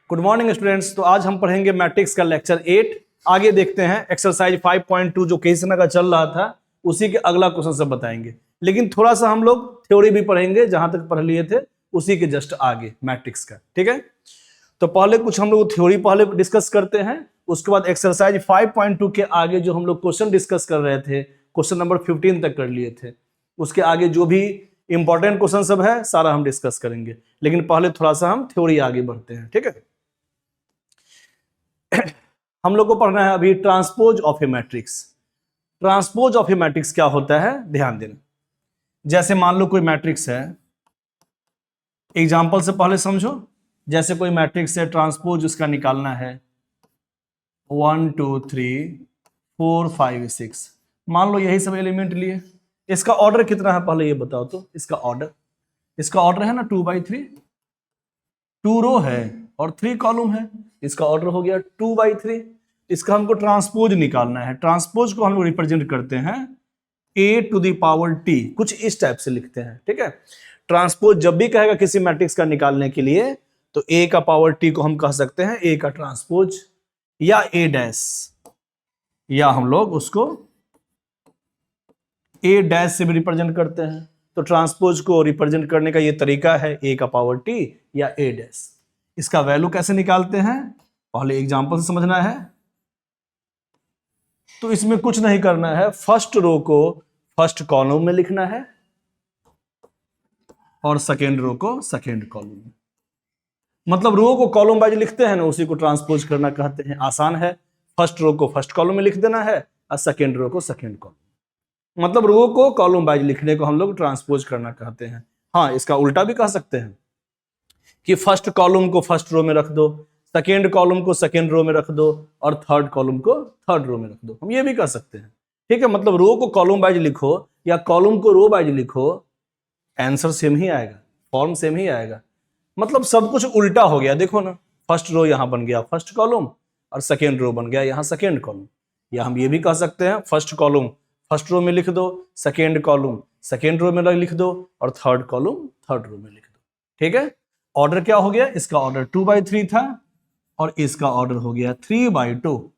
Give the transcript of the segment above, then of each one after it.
Good morning students. तो आज हम पढ़ेंगे मैट्रिक्स का लेक्चर 8। आगे देखते हैं एक्सरसाइज 5.2 जो किसी समय का चल रहा था उसी के अगला क्वेश्चन सब बताएंगे, लेकिन थोड़ा सा हम लोग थ्योरी भी पढ़ेंगे, जहां तक पढ़ लिए थे उसी के जस्ट आगे मैट्रिक्स का। ठीक है, तो पहले कुछ हम लोग थ्योरी पहले डिस्कस करते हैं, उसके बाद एक्सरसाइज 5.2 के आगे जो हम लोग क्वेश्चन डिस्कस कर रहे थे, क्वेश्चन नंबर 15 तक कर लिए थे, उसके आगे जो भी इंपॉर्टेंट क्वेश्चन सब है सारा हम डिस्कस करेंगे, लेकिन पहले थोड़ा सा हम थ्योरी आगे बढ़ते हैं। ठीक है, हम लोग को पढ़ना है अभी transpose of A matrix. Transpose of A matrix क्या होता है ध्यान देना। जैसे मान लो कोई मैट्रिक्स है, एग्जांपल से पहले समझो। जैसे कोई मैट्रिक्स है, ट्रांसपोज उसका निकालना है 1 2 3 4 5 6, मान लो यही सब एलिमेंट लिए। इसका ऑर्डर कितना है पहले ये बताओ तो। इसका ऑर्डर है ना 2/3, 2 रो है और 3 कॉलम है, इसका ऑर्डर हो गया 2/3। इसका हमको ट्रांसपोज निकालना है। ट्रांसपोज को हम लोग रिप्रेजेंट करते हैं a⁻t, कुछ इस टाइप से लिखते हैं। ठीक है, ट्रांसपोज जब भी कहेगा किसी मैट्रिक्स का निकालने के लिए तो a का पावर t को हम कह सकते हैं a का ट्रांसपोज, या a', या हम लोग उसको a' से भी रिप्रेजेंट करते हैं। तो ट्रांसपोज को रिप्रेजेंट करने का ये तरीका है a का पावर t या a'। इसका वैल्यू कैसे निकालते हैं पहले एग्जांपल से समझना है। तो इसमें कुछ नहीं करना है, फर्स्ट रो को फर्स्ट कॉलम में लिखना है और सेकेंड रो को सेकेंड कॉलम में। मतलब रो को कॉलम वाइज लिखते हैं ना, उसी को ट्रांसपोज करना कहते हैं। आसान है, फर्स्ट रो को फर्स्ट कॉलम में लिख देना है और सेकेंड रो को सेकेंड कॉलम। मतलब रो को कॉलम वाइज लिखने को हम लोग ट्रांसपोज करना कहते हैं। हाँ, इसका उल्टा भी कह सकते हैं कि फर्स्ट कॉलम को फर्स्ट रो में रख दो, सेकेंड कॉलम को सेकेंड रो में रख दो और थर्ड कॉलम को थर्ड रो में रख दो, हम ये भी कर सकते हैं। ठीक है, मतलब रो को कॉलम वाइज लिखो या कॉलम को रो वाइज लिखो, आंसर सेम ही आएगा, फॉर्म सेम ही आएगा। मतलब सब कुछ उल्टा हो गया। देखो ना, फर्स्ट रो यहां बन गया फर्स्ट कॉलम और सेकेंड रो बन गया यहां सेकेंड कॉलम। या हम ये भी कह सकते हैं फर्स्ट कॉलम फर्स्ट रो में लिख दो, सेकेंड कॉलम सेकेंड रो में लिख दो और थर्ड कॉलम थर्ड रो में लिख दो। ठीक है, ऑर्डर क्या हो गया, इसका ऑर्डर 2/3 था और इसका ऑर्डर हो गया 3/2।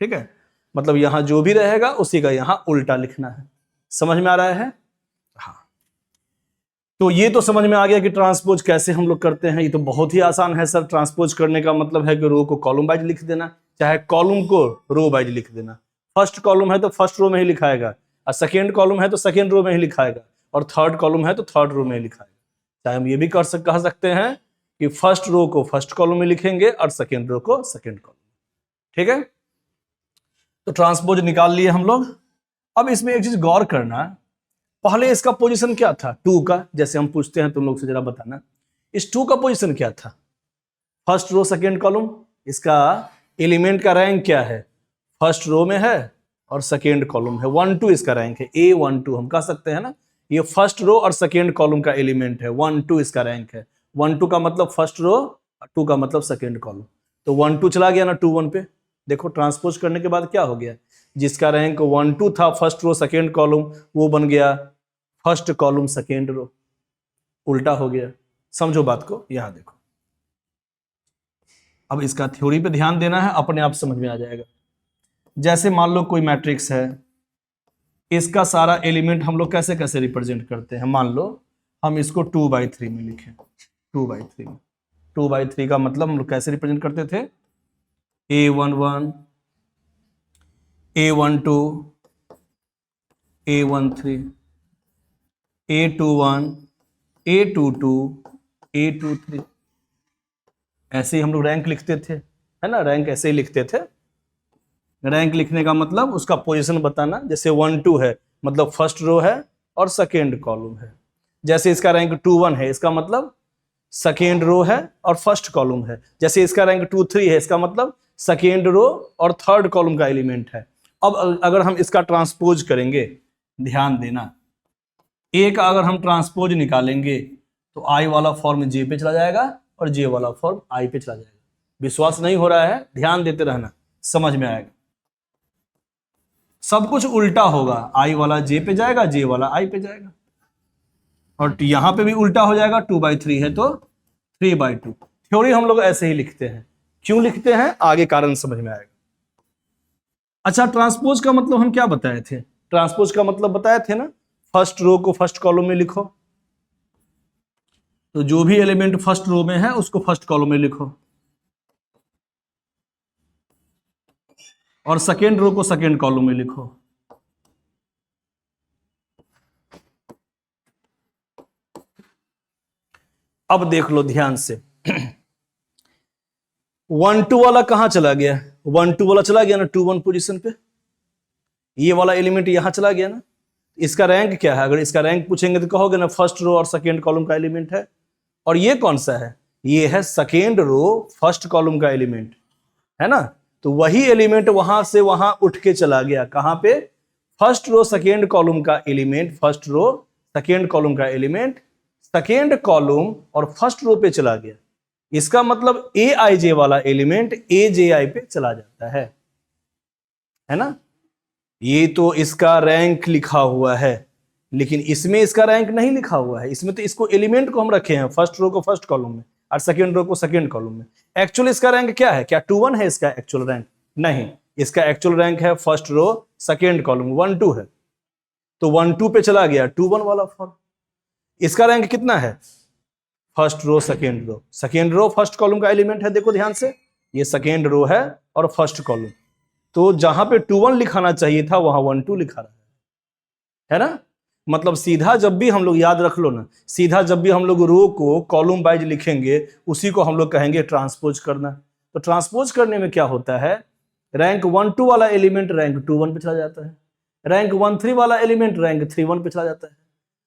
ठीक है, मतलब यहां जो भी रहेगा उसी का यहां उल्टा लिखना है। समझ में आ रहा है? हाँ, तो ये तो समझ में आ गया कि ट्रांसपोज कैसे हम लोग करते हैं। ये तो बहुत ही आसान है सर। ट्रांसपोज करने का मतलब है कि रो को कॉलम वाइज लिख देना, चाहे कॉलम को रो वाइज लिख देना। फर्स्ट कॉलम है तो फर्स्ट रो में ही लिखाएगा, और सेकेंड कॉलम है तो सेकेंड रो में ही लिखाएगा, और थर्ड कॉलम है तो थर्ड रो में ही लिखाएगा। चाहे हम ये भी कह सकते हैं कि फर्स्ट रो को फर्स्ट कॉलम में लिखेंगे और सेकेंड रो को सेकेंड कॉलम। ठीक है, तो ट्रांसपोज निकाल लिए हम लोग। अब इसमें एक चीज गौर करना, पहले इसका पोजीशन क्या था 2 का, जैसे हम पूछते हैं तुम लोग से जरा बताना, इस 2 का पोजीशन क्या था। फर्स्ट रो सेकेंड कॉलम, इसका एलिमेंट का रैंक क्या है, फर्स्ट रो में है और सेकेंड कॉलम है। 1 2 इसका रैंक है, A12 हम कह सकते हैं ना। ये फर्स्ट रो और सेकेंड कॉलम का एलिमेंट है, 1 2 इसका रैंक है। 1 2 का मतलब फर्स्ट रो, 2 का मतलब सेकेंड कॉलम। तो 1 2 चला गया ना 2 1 पे। देखो ट्रांसपोज करने के बाद क्या हो गया, जिसका रैंक 1 2 था फर्स्ट रो सेकेंड कॉलम, वो बन गया फर्स्ट कॉलम सेकेंड रो, उल्टा हो गया। समझो बात को, यहां देखो। अब इसका थ्योरी पे ध्यान देना है, अपने आप समझ में आ जाएगा। जैसे मान लो कोई मैट्रिक्स है, इसका सारा एलिमेंट हम लोग कैसे कैसे रिप्रेजेंट करते हैं। मान लो हम इसको 2/3 में लिखें, 2/3 में। 2/3 का मतलब हम लोग कैसे रिप्रेजेंट करते थे, A11 A12 A13 A21 A22 A23, ऐसे ही हम लोग रैंक लिखते थे, है ना। रैंक ऐसे ही लिखते थे। रैंक लिखने का मतलब उसका पोजीशन बताना। जैसे 1 2 है मतलब फर्स्ट रो है और सेकेंड कॉलम है। जैसे इसका रैंक 2 1 है, इसका मतलब सेकेंड रो है और फर्स्ट कॉलम है। जैसे इसका रैंक 2 3 है, इसका मतलब सेकेंड रो और थर्ड कॉलम का एलिमेंट है। अब अगर हम इसका ट्रांसपोज करेंगे, ध्यान देना, ए का अगर हम ट्रांसपोज निकालेंगे तो आई वाला फॉर्म जे पे चला जाएगा और जे वाला फॉर्म आई पे चला जाएगा। विश्वास नहीं हो रहा है, ध्यान देते रहना, समझ में आएगा। सब कुछ उल्टा होगा, आई वाला जे पे जाएगा, जे वाला आई पे जाएगा, और यहां पे भी उल्टा हो जाएगा। 2/3 है तो 3/2। थ्योरी हम लोग ऐसे ही लिखते हैं। क्यों लिखते हैं आगे कारण समझ में आएगा। अच्छा, ट्रांसपोज का मतलब हम क्या बताए थे? ट्रांसपोज का मतलब बताए थे ना, फर्स्ट रो को फर्स्ट कॉलम में लिखो, तो जो भी एलिमेंट फर्स्ट रो में है उसको फर्स्ट कॉलम में लिखो, और सेकेंड रो को सेकेंड कॉलम में लिखो। अब देख लो ध्यान से, 1 2 वाला कहां चला गया? 1 2 वाला चला गया ना 2 1 पोजीशन पे, ये वाला एलिमेंट यहां चला गया ना। इसका रैंक क्या है? अगर इसका रैंक पूछेंगे तो कहोगे ना फर्स्ट रो और सेकेंड कॉलम का एलिमेंट है। और ये कौन सा है? ये है सेकेंड रो फर्स्ट कॉलम का एलिमेंट, है ना। तो वही एलिमेंट वहां से वहां उठ के चला गया, कहां पे? फर्स्ट रो सेकेंड कॉलम का element, first row second column का एलिमेंट सेकेंड कॉलम और फर्स्ट रो पे चला गया। इसका मतलब ए आई जे वाला एलिमेंट ए जे आई पे चला जाता है ना। ये तो इसका रैंक लिखा हुआ है, लेकिन इसमें इसका रैंक नहीं लिखा हुआ है। इसमें तो इसको एलिमेंट को हम रखे हैं, फर्स्ट रो को फर्स्ट कॉलम में और सेकेंड रो को सेकेंड कॉलम में। एक्चुअली इसका रैंक क्या है? क्या 2 1 है इसका एक्चुअल रैंक? नहीं, इसका एक्चुअल रैंक है फर्स्ट रो सेकेंड कॉलम 1 2 है, तो 1 2 पे चला गया 2 1 वाला फॉर्म। इसका रैंक कितना है? First row second row, second row first column का एलिमेंट है। देखो ध्यान से, ये सेकेंड रो है और फर्स्ट कॉलम, तो जहां पे 2 1 लिखाना चाहिए था वहां 1 2 लिखा रहा है ना। मतलब सीधा जब भी हम लोग, याद रख लो ना, सीधा जब भी हम लोग रो को कॉलम वाइज लिखेंगे उसी को हम लोग कहेंगे ट्रांसपोज करना। तो ट्रांसपोज करने में क्या होता है, रैंक 1 2 वाला एलिमेंट रैंक 2 1 पे चला जाता है, रैंक 1 3 वाला एलिमेंट रैंक 3 1 पे चला जाता है।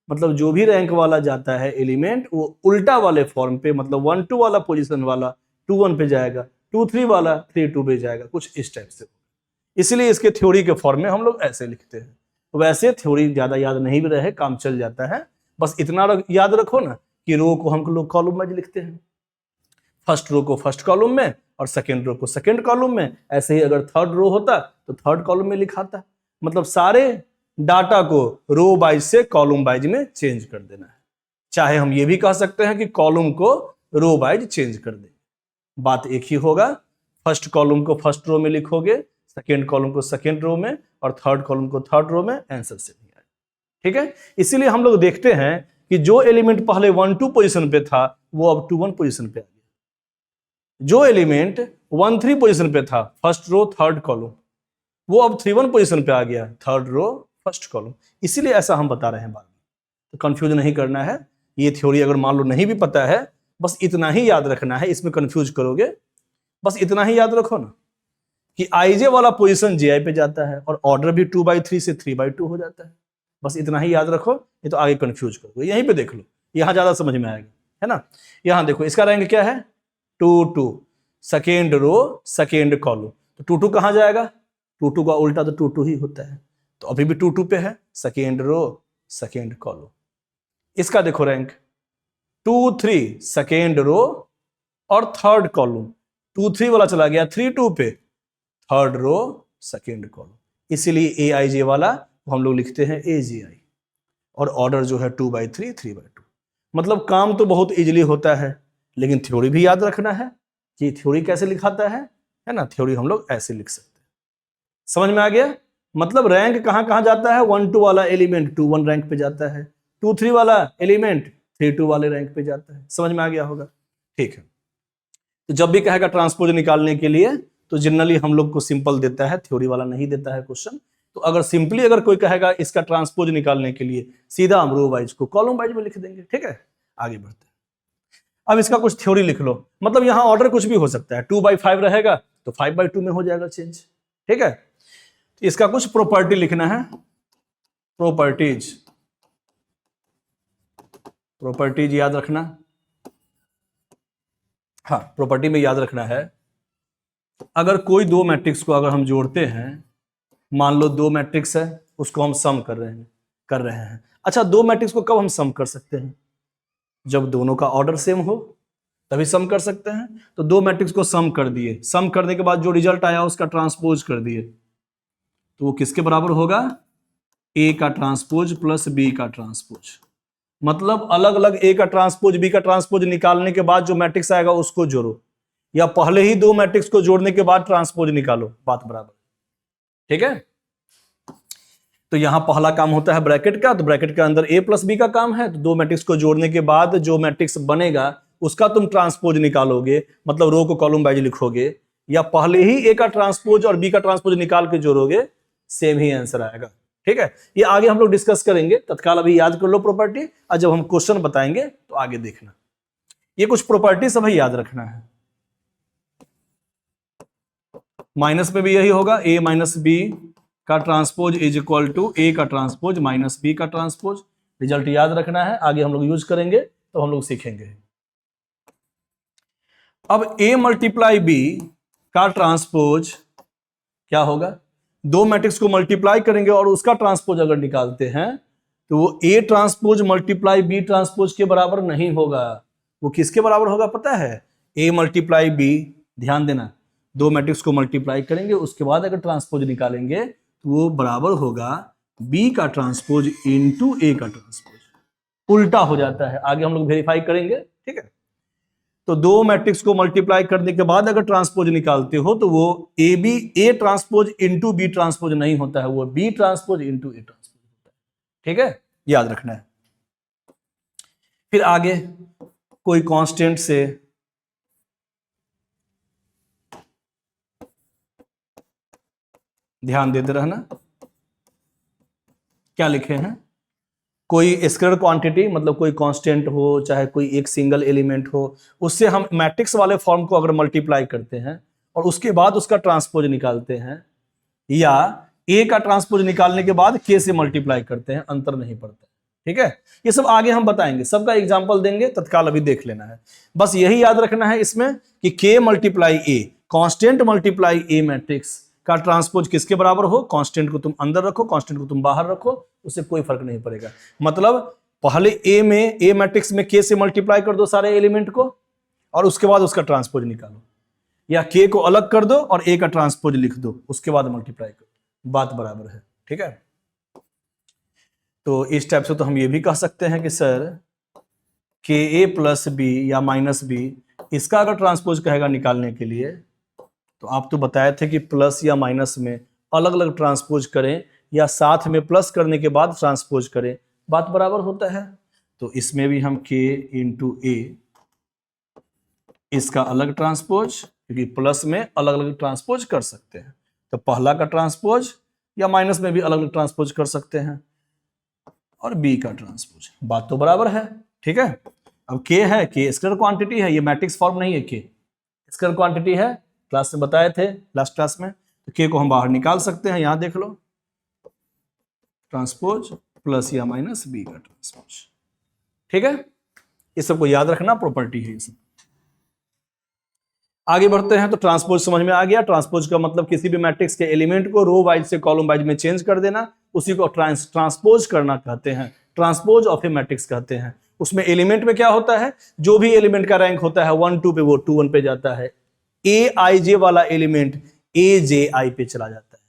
मतलब जो भी रैंक वाला जाता है एलिमेंट वो उल्टा वाले फॉर्म पे, मतलब 1 2 वाला पोजीशन वाला 2 1 पे जाएगा, 2 3 वाला 3 2 पे जाएगा, कुछ इस टाइप से। इसलिए इसके थ्योरी के फॉर्म में हम लोग ऐसे लिखते हैं। वैसे थ्योरी ज्यादा याद नहीं भी रहे काम चल जाता है, बस इतना याद रखो ना कि रो को हम लोग कॉलम वाइज लिखते हैं, फर्स्ट रो को फर्स्ट कॉलम में और सेकेंड रो को सेकेंड कॉलम में। ऐसे ही अगर थर्ड रो होता तो थर्ड कॉलम में लिखाता। मतलब सारे डाटा को रो वाइज से कॉलम वाइज में चेंज कर देना है। चाहे हम ये भी कह सकते हैं कि कॉलम को रो वाइज चेंज कर दे, बात एक ही होगा। फर्स्ट कॉलम को फर्स्ट रो में लिखोगे, सेकेंड कॉलम को सेकेंड रो में और थर्ड कॉलम को थर्ड रो में, आंसर से नहीं आएगा। ठीक है, इसीलिए हम लोग देखते हैं कि जो एलिमेंट पहले 1 2 पोजीशन पे था वो अब 2 1 पोजीशन पे आ गया, जो एलिमेंट 1 3 पोजीशन पे था फर्स्ट रो थर्ड कॉलम वो अब 3 1 पोजीशन पे आ गया, थर्ड रो फर्स्ट कॉलम। इसीलिए ऐसा हम बता रहे हैं बाद में, तो कंफ्यूज नहीं करना है। ये थ्योरी अगर मान लो नहीं भी पता है, बस इतना ही याद रखना है, इसमें कंफ्यूज करोगे। बस इतना ही याद रखो ना कि आईजे वाला पोजीशन जेआई पे जाता है और ऑर्डर भी 2 by 3 से 3 by 2 हो जाता है। बस इतना ही याद रखो, ये तो आगे कंफ्यूज करोगे। यहीं पे देख लो, यहां ज्यादा समझ में आएगा, है ना। यहां देखो, इसका रैंक क्या है? 2 2, सेकेंड रो सेकेंड कॉलम, तो 2 2 कहां जाएगा? 2 2 का उल्टा तो 2 2 ही होता है, तो अभी भी 2 2 पे है, सेकेंड रो सेकेंड कॉलम। इसका देखो रैंक 2 3 सेकेंड रो और थर्ड कॉलम, 2 3 वाला चला गया 3 2 पे, थर्ड रो सेकेंड कॉलम। इसीलिए ए आई जे वाला हम लोग लिखते हैं ए जी आई, और ऑर्डर जो है 2 by 3 3 by 2। मतलब काम तो बहुत इजीली होता है, लेकिन थ्योरी भी याद रखना है कि थ्योरी कैसे लिखाता है ना। थ्योरी हम लोग ऐसे लिख सकते हैं। समझ में आ गया? मतलब रैंक कहां कहां जाता है? 1 2 वाला एलिमेंट 2 1 रैंक पे जाता है, 2 3 वाला एलिमेंट 3 2 वाले रैंक पे जाता है। समझ में आ गया होगा? ठीक है, तो जब भी कहेगा ट्रांसपोज निकालने के लिए तो जनरली हम लोग को सिंपल देता है, थ्योरी वाला नहीं देता है क्वेश्चन। तो अगर सिंपली अगर कोई कहेगा इसका ट्रांसपोज निकालने के लिए, सीधा हम रो वाइज को कॉलम वाइज में लिख देंगे। ठीक है, आगे बढ़ते हैं। अब इसका कुछ थ्योरी लिख लो, मतलब यहां ऑर्डर कुछ भी हो सकता है, 2 by 5 रहेगा तो 5 by 2 में हो जाएगा चेंज। ठीक है, तो इसका कुछ प्रॉपर्टी लिखना है, प्रॉपर्टीज याद रखना। हाँ, प्रॉपर्टी में याद रखना है, अगर कोई दो मैट्रिक्स को अगर हम जोड़ते हैं, मान लो 2 मैट्रिक्स है, उसको हम सम कर रहे हैं। अच्छा, 2 मैट्रिक्स को कब हम सम कर सकते हैं? जब दोनों का ऑर्डर सेम हो तभी सम कर सकते हैं। तो 2 मैट्रिक्स को सम कर दिए, सम करने के बाद जो रिजल्ट आया उसका ट्रांसपोज कर दिए, तो वो किसके बराबर होगा? ए का ट्रांसपोज प्लस बी का ट्रांसपोज। मतलब अलग अलग ए का ट्रांसपोज बी का ट्रांसपोज निकालने के बाद जो मैट्रिक्स आएगा उसको जोड़ो, या पहले ही दो मैट्रिक्स को जोड़ने के बाद ट्रांसपोज निकालो, बात बराबर। ठीक है, तो यहां पहला काम होता है ब्रैकेट का, तो ब्रैकेट के अंदर ए प्लस बी का काम है, तो दो मैट्रिक्स को जोड़ने के बाद जो मैट्रिक्स बनेगा उसका तुम ट्रांसपोज निकालोगे, मतलब रो को कॉलम वाइज लिखोगे, या पहले ही ए का ट्रांसपोज और बी का ट्रांसपोज निकाल के जोड़ोगे, सेम ही आंसर आएगा। ठीक है, ये आगे हम लोग डिस्कस करेंगे, तत्काल अभी याद कर लो प्रॉपर्टी, और जब हम क्वेश्चन बताएंगे तो आगे देखना। ये कुछ प्रॉपर्टी सब याद रखना है। माइनस में भी यही होगा, ए माइनस बी का ट्रांसपोज इज इक्वल टू ए का ट्रांसपोज माइनस बी का ट्रांसपोज। रिजल्ट याद रखना है, आगे हम लोग यूज करेंगे तो हम लोग सीखेंगे। अब ए मल्टीप्लाई बी का ट्रांसपोज क्या होगा, दो मैट्रिक्स को मल्टीप्लाई करेंगे और उसका ट्रांसपोज अगर निकालते हैं तो वो A transpose multiply B transpose के बराबर नहीं होगा। वो किसके बराबर होगा पता है, ए मल्टीप्लाई बी, ध्यान देना, दो मैट्रिक्स को मल्टीप्लाई करेंगे उसके बाद अगर ट्रांसपोज निकालेंगे तो वो बराबर होगा बी का ट्रांसपोज इनटू ए का ट्रांसपोज। उल्टा हो जाता है, आगे हम लोग वेरीफाई करेंगे। ठीक है, तो दो मैट्रिक्स को मल्टीप्लाई करने के बाद अगर ट्रांसपोज निकालते हो तो वो A transpose into B transpose नहीं होता है, वो B transpose into A transpose होता है। ठीक है, याद रखना है। फिर आगे कोई कांस्टेंट से ध्यान देते रहना, क्या लिखे हैं, कोई स्केलर क्वांटिटी, मतलब कोई कांस्टेंट हो चाहे कोई एक सिंगल एलिमेंट हो, उससे हम मैट्रिक्स वाले फॉर्म को अगर मल्टीप्लाई करते हैं और उसके बाद उसका ट्रांसपोज निकालते हैं, या ए का ट्रांसपोज निकालने के बाद के से मल्टीप्लाई करते हैं, अंतर नहीं पड़ता। ठीक है, ये सब आगे हम बताएंगे, सबका एग्जाम्पल देंगे, तत्काल अभी देख लेना है। बस यही याद रखना है इसमें कि के मल्टीप्लाई ए, कांस्टेंट मल्टीप्लाई ए मैट्रिक्स का ट्रांसपोज किसके बराबर हो, कांस्टेंट को तुम अंदर रखो, कांस्टेंट को तुम बाहर रखो, उससे कोई फर्क नहीं पड़ेगा। मतलब पहले ए मैट्रिक्स में के से मल्टीप्लाई कर दो सारे एलिमेंट को और उसके बाद उसका ट्रांसपोज निकालो, या के को अलग कर दो और ए का ट्रांसपोज लिख दो, उसके बाद मल्टीप्लाई करो, बात बराबर है। ठीक है, तो इस टाइप से तो हम ये भी कह सकते हैं कि सर के ए प्लस बी या माइनस बी, इसका अगर ट्रांसपोज कहेगा निकालने के लिए तो आप तो बताए थे कि प्लस या माइनस में अलग अलग ट्रांसपोज करें या साथ में प्लस करने के बाद ट्रांसपोज करें, बात बराबर होता है। तो इसमें भी हम के इंटू ए, इसका अलग ट्रांसपोज, क्योंकि प्लस में अलग अलग ट्रांसपोज कर सकते हैं, तो पहला का ट्रांसपोज या माइनस में भी अलग अलग ट्रांसपोज कर सकते हैं, और बी का ट्रांसपोज, बात तो बराबर है। ठीक है, अब के है, के स्केलर क्वांटिटी है, ये मैट्रिक्स फॉर्म नहीं है, के स्केलर क्वांटिटी है, क्लास में बताए थे लास्ट क्लास में। तो के को हम बाहर निकाल सकते हैं, यहां देख लो, ट्रांसपोज प्लस या माइनस बी का ट्रांसपोज। ठीक है, इस सबको याद रखना, प्रॉपर्टी है ये सब। आगे बढ़ते हैं, तो ट्रांसपोज समझ में आ गया। ट्रांसपोज का मतलब किसी भी मैट्रिक्स के एलिमेंट को रो वाइज से कॉलम वाइज में चेंज कर देना, उसी को ट्रांसपोज करना कहते हैं, ट्रांसपोज ऑफ ए मैट्रिक्स कहते हैं। उसमें एलिमेंट में क्या होता है, जो भी एलिमेंट का रैंक होता है 1 2 पे, वो 2 1 पे जाता है। ए आई जे वाला एलिमेंट ए जे आई पे चला जाता है,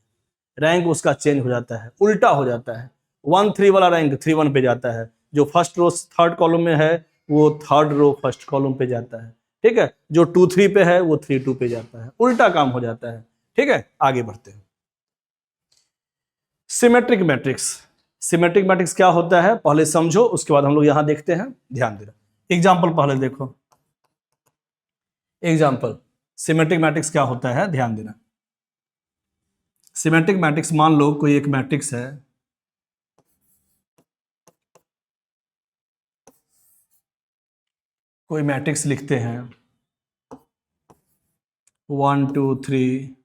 रैंक उसका चेंज हो जाता है, उल्टा हो जाता है। 1 3 वाला रैंक 3 1 पे जाता है, जो फर्स्ट रो थर्ड कॉलम में है वो थर्ड रो फर्स्ट कॉलम पे जाता है। ठीक है, जो 2 3 पे है वो 3 2 पे जाता है, उल्टा काम हो जाता है। ठीक है, आगे बढ़ते हैं। सिमेट्रिक मैट्रिक्स, सिमेट्रिक मैट्रिक्स क्या होता है पहले समझो, उसके बाद हम लोग यहां देखते हैं, ध्यान देना। एग्जाम्पल पहले देखो, एग्जाम्पल सिमेट्रिक मैट्रिक्स क्या होता है, ध्यान देना। सिमेट्रिक मैट्रिक्स, मान लो कोई एक मैट्रिक्स है, कोई मैट्रिक्स लिखते हैं 1 2 3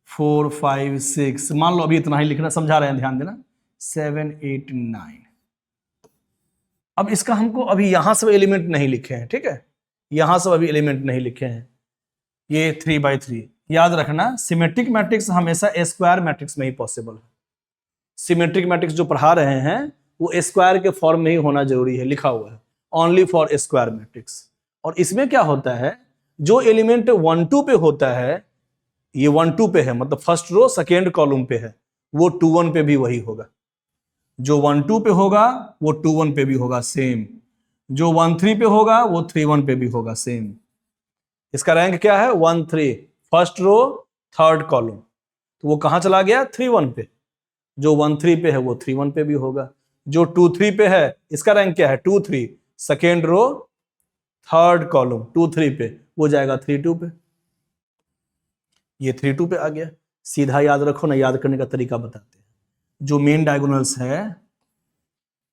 4 5 6, मान लो अभी इतना ही लिखना, समझा रहे हैं, ध्यान देना, 7 8 9। अब इसका हमको अभी यहां सब एलिमेंट नहीं लिखे हैं, ठीक है, यहां सब अभी एलिमेंट नहीं लिखे हैं, ये 3 by 3। याद रखना, सिमेट्रिक मैट्रिक्स हमेशा स्क्वायर मैट्रिक्स में ही पॉसिबल है। सिमेट्रिक मैट्रिक्स जो पढ़ा रहे हैं वो स्क्वायर के फॉर्म में ही होना जरूरी है, लिखा हुआ है ओनली फॉर स्क्वायर मैट्रिक्स। और इसमें क्या होता है, जो एलिमेंट 1 2 पे होता है, ये 1 2 पे है, मतलब फर्स्ट रो सेकेंड कॉलम पे है, वो 2 1 पे भी वही होगा। जो 1 2 पे होगा वो 2 1 पे भी होगा सेम, जो 1 3 पे होगा वो 3 1 पे भी होगा सेम। इसका रैंक क्या है? 1 3, फर्स्ट रो थर्ड कॉलम, तो वो कहां चला गया? 3 1 पे। जो 1 3 पे है वो 3 1 पे भी होगा। जो 2 3 पे है इसका रैंक क्या है? 2 3, सेकेंड रो थर्ड कॉलम 2 3 पे, वो जाएगा 3 2 पे, ये 3 2 पे आ गया। सीधा याद रखो ना, याद करने का तरीका बताते हैं। जो मेन डायगोनल्स है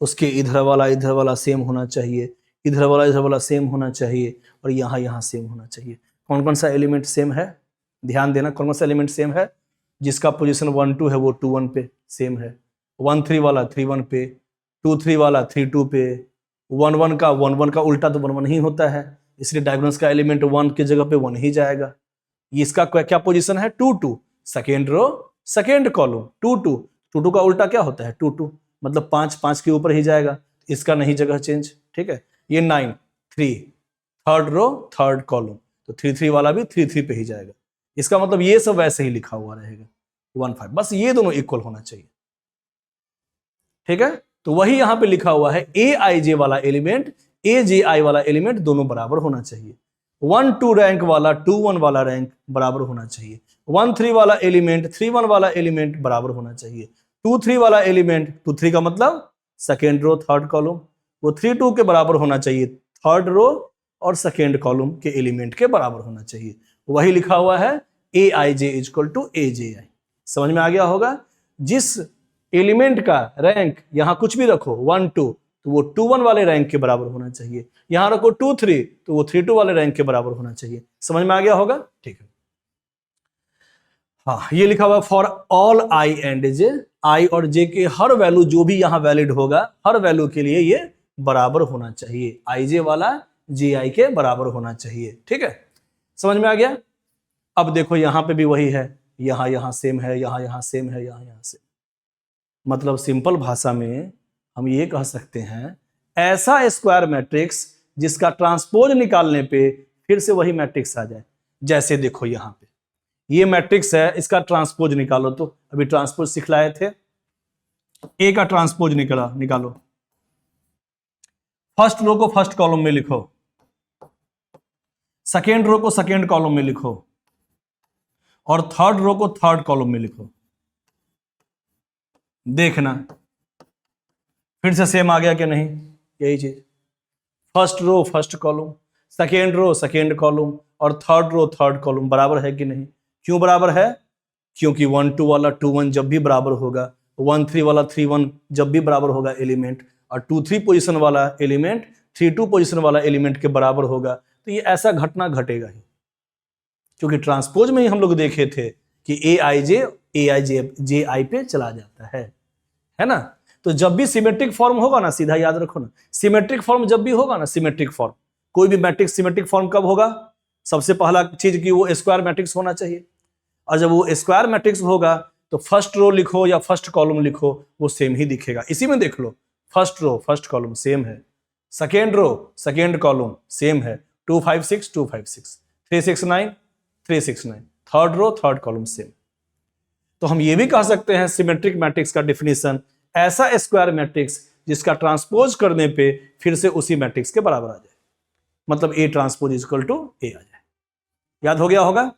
उसके इधर वाला सेम होना चाहिए, इधर वाला सेम होना चाहिए, और यहां सेम होना चाहिए। कौन कौन सा एलिमेंट सेम है? ध्यान देना, कौन कौन सा एलिमेंट सेम है? जिसका पोजीशन 1 2 है वो 2 1 पे सेम है, 1 3 वाला 3 1 पे, 2 3 वाला 3 2 पे, 1 1 का उल्टा तो 1 1 ही होता है, इसलिए डायगोनल्स का एलिमेंट 1 की जगह पे 1 ही जाएगा। इसका क्या पोजीशन है? 2 2, सेकेंड रो सेकेंड कॉलम 2 2, 2 2 का उल्टा क्या होता है? 2 2, मतलब 5 5 के ऊपर ही जाएगा, इसका नहीं जगह चेंज। ठीक है, ये 9 3, थर्ड रो थर्ड कॉलम, तो 3 3 वाला भी 3 3 पे ही जाएगा। इसका मतलब ये सब वैसे ही लिखा हुआ रहेगा 1 5, बस ये दोनों इक्वल होना चाहिए। ठीक है, तो वही यहां पे लिखा हुआ है, ए आई जे वाला एलिमेंट ए जे आई वाला एलिमेंट दोनों बराबर होना चाहिए। 1 2 रैंक वाला 2 1 वाला रैंक बराबर होना चाहिए। 1 3 वाला एलिमेंट 3 1 वाला एलिमेंट बराबर होना चाहिए। 2 3 वाला एलिमेंट 2 3 का मतलब सेकेंड रो थर्ड कॉलम, वो 3 2 के बराबर होना चाहिए, थर्ड रो और सेकेंड कॉलम के एलिमेंट के बराबर होना चाहिए। वही लिखा हुआ है ए I J equal to A J आई। समझ में आ गया होगा? जिस एलिमेंट का रैंक यहां कुछ भी रखो 1 2, तो वो 2 1 वाले रैंक के बराबर होना चाहिए, यहां रखो 2 3 तो वो 3 2 वाले रैंक के बराबर होना चाहिए। समझ में आ गया होगा? ठीक है, हाँ, ये लिखा हुआ फॉर ऑल आई एंड जे, आई और जे के हर वैल्यू जो भी यहां वैलिड होगा, हर वैल्यू के लिए ये बराबर होना चाहिए, आई जे वाला जे आई के बराबर होना चाहिए। ठीक है, समझ में आ गया? अब देखो यहां पे भी वही है, यहां सेम है, यहां सेम है, यहां सेम। मतलब सिंपल भाषा में हम ये कह सकते हैं, ऐसा स्क्वायर मैट्रिक्स जिसका ट्रांसपोज निकालने पे फिर से वही मैट्रिक्स आ जाए। जैसे देखो यहां पे ये मैट्रिक्स है, इसका ट्रांसपोज निकालो, तो अभी ट्रांसपोज सिखलाए थे, ए का ट्रांसपोज निकालो। फर्स्ट रो को फर्स्ट कॉलम में लिखो, सेकेंड रो को सेकेंड कॉलम में लिखो, और थर्ड रो को थर्ड कॉलम में लिखो। देखना फिर से सेम आ गया कि नहीं? यही चीज, first row first column, second row second column, और थर्ड रो थर्ड कॉलम बराबर है कि नहीं? क्यों बराबर है? क्योंकि 1 2 वाला 2 1 जब भी बराबर होगा, 1 3 वाला 3 1 जब भी बराबर होगा एलिमेंट, और 2 3 पोजीशन वाला एलिमेंट 3 2 पोजीशन वाला एलिमेंट के बराबर होगा, तो ये ऐसा घटना घटेगा ही। क्योंकि ट्रांसपोज में ही हम लोग देखे थे कि ए आई जे आई पे चला जाता है ना? तो जब भी सिमेट्रिक फॉर्म होगा ना, सीधा याद रखो ना, सिमेट्रिक फॉर्म जब भी होगा ना, सिमेट्रिक फॉर्म, कोई भी मैट्रिक्स सिमेट्रिक फॉर्म कब होगा? सबसे पहला चीज कि वो स्क्वायर मैट्रिक्स होना चाहिए, और जब वो स्क्वायर मैट्रिक्स होगा तो फर्स्ट रो लिखो या फर्स्ट कॉलम लिखो, वो सेम ही दिखेगा। इसी में देख लो, first row first column same है, second row second column same है, 2 5 6 2 5 6, 3 6 9 3 6 9, third row third column same. तो हम ये भी कह सकते हैं सिमेट्रिक मैट्रिक्स का डिफिनेशन, ऐसा स्क्वायर मैट्रिक्स जिसका ट्रांसपोज करने पे फिर से उसी मैट्रिक्स के बराबर आ जाए, मतलब A transpose equal to A आ जाए। याद हो गया होगा?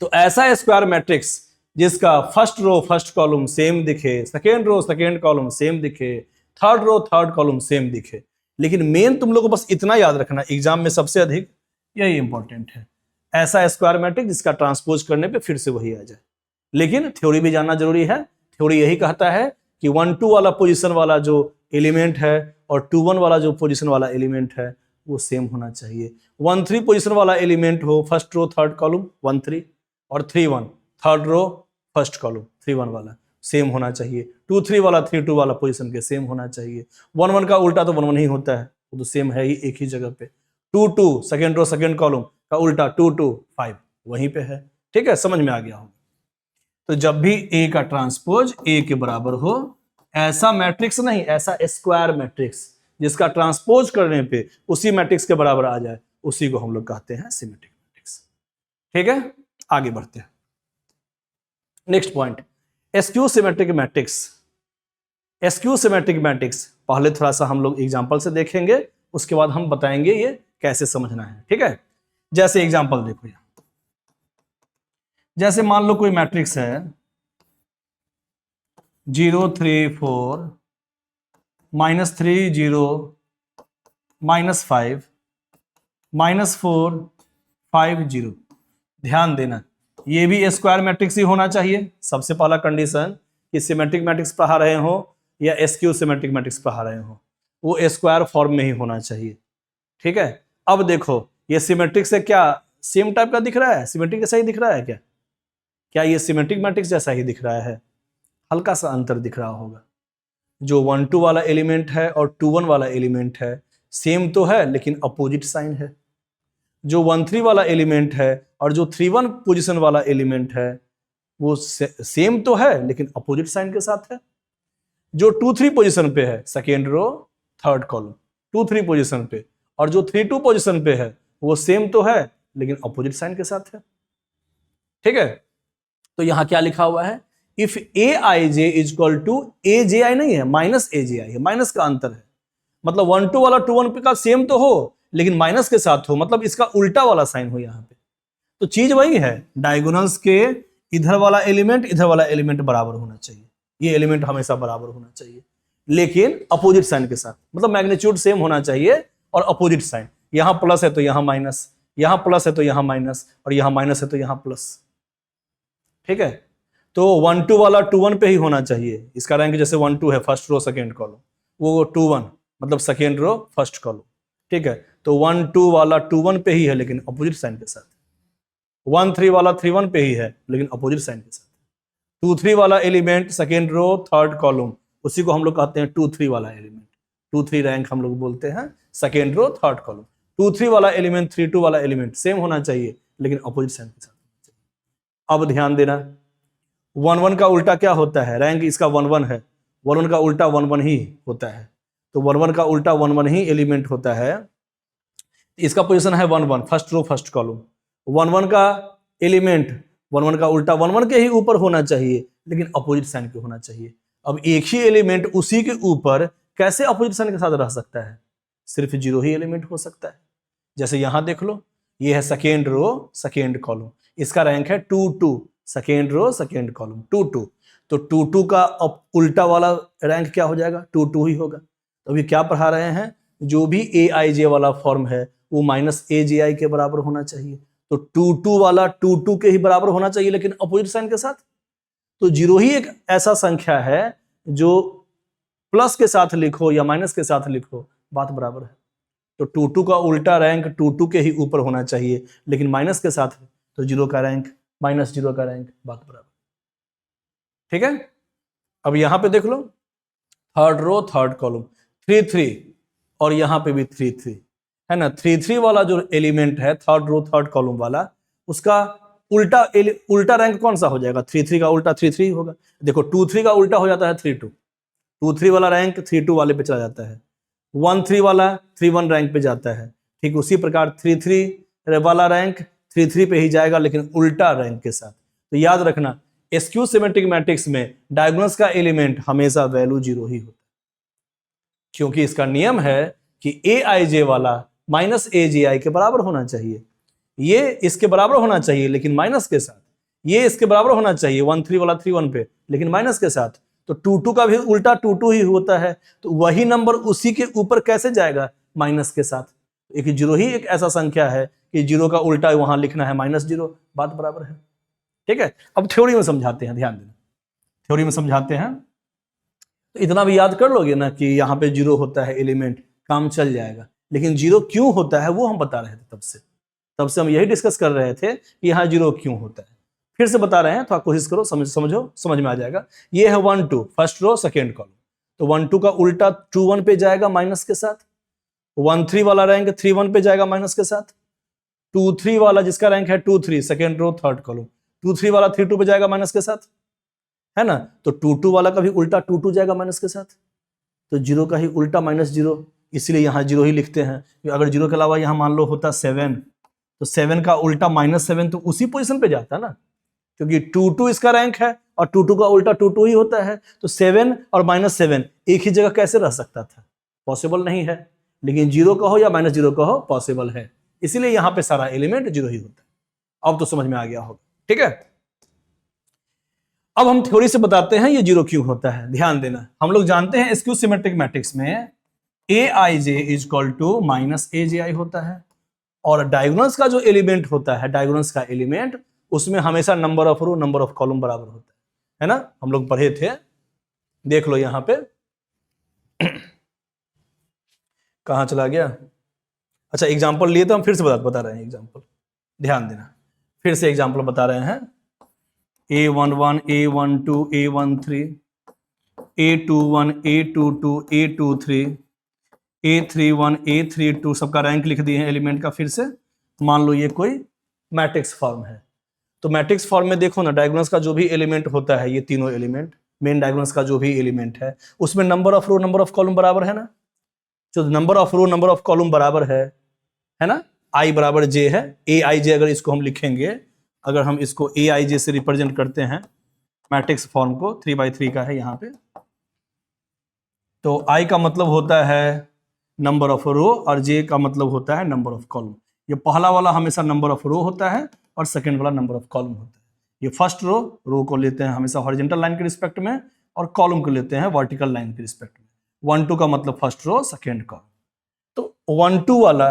तो ऐसा स्क्वायर मैट्रिक्स जिसका first row first column same दिखे, second row second column same दिखे, third row third column same दिखे। लेकिन मेन तुम लोग को बस इतना याद रखना, एग्जाम में सबसे अधिक यही इंपॉर्टेंट है, ऐसा स्क्वायर मैट्रिक्स जिसका ट्रांसपोज करने पे फिर से वही आ जाए। लेकिन थ्योरी भी जानना जरूरी है। थ्योरी यही कहता है कि 1 2 वाला पोजीशन वाला जो एलिमेंट है और 2 1 वाला जो पोजीशन वाला एलिमेंट है वो सेम होना चाहिए। 1 3 पोजीशन वाला एलिमेंट हो फर्स्ट रो थर्ड कॉलम 1 3, और 3 1 थर्ड रो फर्स्ट कॉलम 3 1 वाला सेम होना चाहिए। 2 3 वाला 3 2 वाला पोजीशन के सेम होना चाहिए। 1 1 का उल्टा तो 1 1 ही होता है, वो तो सेम है ही एक ही जगह पे। 2 2 सेकेंड रो सेकेंड कॉलम का उल्टा 2 2 5 वहीं पे है। ठीक है, समझ में आ गया हो? तो जब भी ए का ट्रांसपोज ए के बराबर हो, ऐसा मैट्रिक्स नहीं, ऐसा स्क्वायर मैट्रिक्स जिसका ट्रांसपोज करने पे उसी मैट्रिक्स के बराबर आ जाए, उसी को हम लोग कहते हैं सिमेट्रिक मैट्रिक्स। ठीक है, आगे बढ़ते हैं। Next point, skew symmetric matrix. SQ symmetric matrix पहले थोड़ा सा हम लोग एग्जांपल से देखेंगे, उसके बाद हम बताएंगे ये कैसे समझना है, ठीक है। जैसे एग्जांपल देखो, जैसे मान लो कोई मैट्रिक्स है 0 3 4 -3 0 -5 -4 5 0। ध्यान देना, ये भी स्क्वायर मैट्रिक्स ही होना चाहिए। सबसे पहला कंडीशन कि सिमेट्रिक मैट्रिक्स पढ़ा रहे हो या एसक्यू सिमेट्रिक मैट्रिक्स पढ़ा रहे हो, वो स्क्वायर फॉर्म में ही होना चाहिए, ठीक है। अब देखो ये सिमेट्रिक से क्या सेम टाइप का दिख रहा है, सिमेट्रिक जैसा ही दिख रहा है क्या? क्या ये सिमेट्रिक मैट्रिक्स जैसा ही दिख रहा है? हल्का सा अंतर दिख रहा होगा। जो 1 2 वाला एलिमेंट है और 2 1 वाला एलिमेंट है सेम तो है, लेकिन अपोजिट साइन है। जो 1 3 वाला एलिमेंट है और जो 3 1 पोजीशन वाला एलिमेंट है वो सेम तो है, लेकिन अपोजिट साइन के साथ है। जो 2 3 पोजीशन पे है, second row third column, 2 3 position पे, और जो 3 2 पोजीशन पे है वो सेम तो है, लेकिन अपोजिट साइन के साथ है, ठीक है। तो यहां क्या लिखा हुआ है? If A I J is equal to A J I नहीं है, माइनस ए जे आई है, माइनस का अंतर है। मतलब 1 2 वाला 2 1 का सेम तो हो, लेकिन माइनस के साथ हो, मतलब इसका उल्टा वाला साइन हो यहां पे। तो चीज वही है, डायगोनल्स के इधर वाला एलिमेंट इधर वाला एलिमेंट बराबर होना चाहिए, ये एलिमेंट हमेशा बराबर होना चाहिए, लेकिन अपोजिट साइन के साथ। मतलब मैग्नीट्यूड सेम होना चाहिए और अपोजिट साइन। यहां प्लस है तो यहां माइनस, यहां प्लस है तो यहां माइनस, और यहां माइनस है तो यहां प्लस, ठीक है। तो 1 2 वाला 2 1 पे ही होना चाहिए। इसका रैंक जैसे 1 2 है, फर्स्ट रो सेकेंड कॉलम, वो 2 1 मतलब सेकेंड रो फर्स्ट कॉलम, ठीक है। तो 1 2 वाला 2 1 पे ही है, लेकिन अपोजिट साइन के साथ। 1 3 वाला 3 1 पे ही है, लेकिन अपोजिट साइन के साथ। 2 3 वाला element second row third column, उसी को हम लोग कहते हैं 2 3 वाला एलिमेंट। 2 3 रैंक हम लोग बोलते हैं सेकेंड रो थर्ड कॉलम। 2 3 वाला एलिमेंट 3 2 वाला एलिमेंट सेम होना चाहिए, लेकिन अपोजिट साइन के साथ होना चाहिए। अब ध्यान देना, 1 1 का उल्टा क्या होता है? रैंक इसका 1 1 है, 1 1 का उल्टा 1 1 ही होता है। तो 1 1 का उल्टा 1 1 ही एलिमेंट होता है। इसका पोजीशन है 1 1 फर्स्ट रो फर्स्ट कॉलम। 1 1 का एलिमेंट 1 1 का उल्टा 1 1 के ही ऊपर होना चाहिए, लेकिन अपोजिट साइन के होना चाहिए। अब एक ही एलिमेंट उसी के ऊपर कैसे अपोजिट साइन के साथ रह सकता है? सिर्फ 0 ही एलिमेंट हो सकता है। जैसे यहां देख लो, ये है सेकेंड रो सेकेंड कॉलम, इसका रैंक है 2 2, सेकेंड रो सेकेंड कॉलम 2 2। तो 2 2 का उल्टा वाला रैंक क्या हो जाएगा? 2 2 ही होगा। तो अभी क्या पढ़ा रहे हैं? जो भी ए आई जे वाला फॉर्म है वो माइनस ए जे आई के बराबर होना चाहिए। तो 2 2 वाला 2 2 के ही बराबर होना चाहिए, लेकिन अपोजिट साइन के साथ। तो 0 ही एक ऐसा संख्या है जो प्लस के साथ लिखो या माइनस के साथ लिखो, बात बराबर है। तो 2 2 का उल्टा रैंक 2 2 के ही ऊपर होना चाहिए, लेकिन माइनस के साथ है, तो 0 का रैंक माइनस 0 का रैंक, बात बराबर, ठीक है। अब यहां पे देख लो, थर्ड रो थर्ड कॉलम 3 3, और यहां पे भी 3 3 है ना। 3 3 वाला जो एलिमेंट है थर्ड रो थर्ड कॉलम वाला, उसका उल्टा रैंक कौन सा हो जाएगा? 3 3 का उल्टा 3 3 होगा। देखो 2 3 का उल्टा हो जाता है 3 2, 2 3 वाला रैंक 3 2 वाले पे चला जाता है। 1 3 वाला 3 1 रैंक पे जाता है। ठीक उसी प्रकार 3 3 वाला रैंक 3 3 पे ही जाएगा, लेकिन उल्टा रैंक के साथ। तो याद रखना, स्क्यू सिमेट्रिक मैट्रिक्स में डायगोनल्स का एलिमेंट हमेशा वैल्यू 0 ही होता है, क्योंकि इसका नियम है कि ए आई जे वाला माइनस ए जे आई के बराबर होना चाहिए। ये इसके बराबर होना चाहिए, लेकिन माइनस के साथ। ये इसके बराबर होना चाहिए 1 3 वाला 3 1 पे, लेकिन माइनस के साथ। तो 2 2 का भी उल्टा 2 2 ही होता है। तो वही नंबर उसी के ऊपर कैसे जाएगा? माइनस के साथ। एक 0 ही एक ऐसा संख्या है कि 0 का उल्टा वहां लिखना है -0, बात बराबर है, ठीक है। अब थ्योरी में समझाते हैं, ध्यान देना, थ्योरी में समझाते हैं। तो इतना भी याद कर लोगे ना कि यहाँ पे 0 होता है एलिमेंट, काम चल जाएगा। लेकिन 0 क्यों होता है वो हम बता रहे थे तब से हम यही डिस्कस कर रहे थे कि यहाँ 0 क्यों होता है। फिर से बता रहे हैं, थोड़ा कोशिश करो, समझो, समझ में आ जाएगा। ये है 1 2 फर्स्ट रो सेकेंड कॉलम। तो 1 2 का उल्टा 2 1 पे जाएगा माइनस के साथ। 1 3 वाला रैंक 3 1 पे जाएगा माइनस के साथ। 2 3 वाला जिसका रैंक है 2 3 सेकेंड रो थर्ड कॉलम, 2 3 वाला 3 2 पे जाएगा माइनस के साथ, है ना। तो 2 2 वाला का भी उल्टा 2 2 जाएगा माइनस के साथ। तो 0 का ही उल्टा -0, इसलिए यहाँ 0 ही लिखते हैं। अगर 0 के अलावा यहाँ मान लो होता 7, तो 7 का उल्टा -7 तो उसी पोजीशन पे जाता है ना, क्योंकि 2 2 इसका रैंक है और 2 का उल्टा 2 ही होता है, तो 7 और -7 एक ही जगह कैसे रह सकता था? पॉसिबल नहीं है। लेकिन 0 का हो या -0 का हो, पॉसिबल है। इसीलिए यहां पे सारा एलिमेंट 0 ही होता है। अब तो समझ में आ गया होगा, ठीक है। अब हम थ्योरी से बताते हैं ये 0 क्यों होता है। ध्यान देना, हम लोग जानते हैं स्क्यू सिमेट्रिक मैट्रिक्स में aij is equal to -aj होता है, और डायगोनल्स का जो एलिमेंट होता है, डायगोनल्स का एलिमेंट, उसमें हमेशा number of row number of column बराबर होता है ना। हम लोग पढ़े थे, देख लो यहां पे कहां चला गया। अच्छा, एग्जांपल लिए तो हम फिर से बता रहे हैं एग्जांपल, ध्यान देना, फिर से एग्जांपल बता रहे हैं। A11 A12 A13 A21 A22 A23 A31 A32 सबका रैंक लिख दिए हैं एलिमेंट का। फिर से मान लो ये कोई मैट्रिक्स फॉर्म है, तो मैट्रिक्स फॉर्म में देखो ना, डायगोनल्स का जो भी एलिमेंट होता है, ये तीनों एलिमेंट, मेन डायगोनल्स का जो भी एलिमेंट है, उसमें number of row number of column बराबर है ना। जो number of row number of column बराबर है ना, i बराबर j है। aij अगर इसको हम लिखेंगे, अगर हम इसको aij से रिप्रेजेंट करते हैं मैट्रिक्स फॉर्म को, 3/3 का है यहाँ पे, तो i का मतलब होता है नंबर ऑफ रो और j का मतलब होता है नंबर ऑफ कॉलम। ये पहला वाला हमेशा नंबर ऑफ रो होता है और सेकंड वाला नंबर ऑफ कॉलम होता है। ये फर्स्ट रो को लेते हैं हमेशा हॉरिजॉन्टल लाइन के रिस्पेक्ट में, और कॉलम को लेते हैं वर्टिकल लाइन के रिस्पेक्ट में। 1 2 का मतलब फर्स्ट रो सेकंड कॉलम। तो 1 2 वाला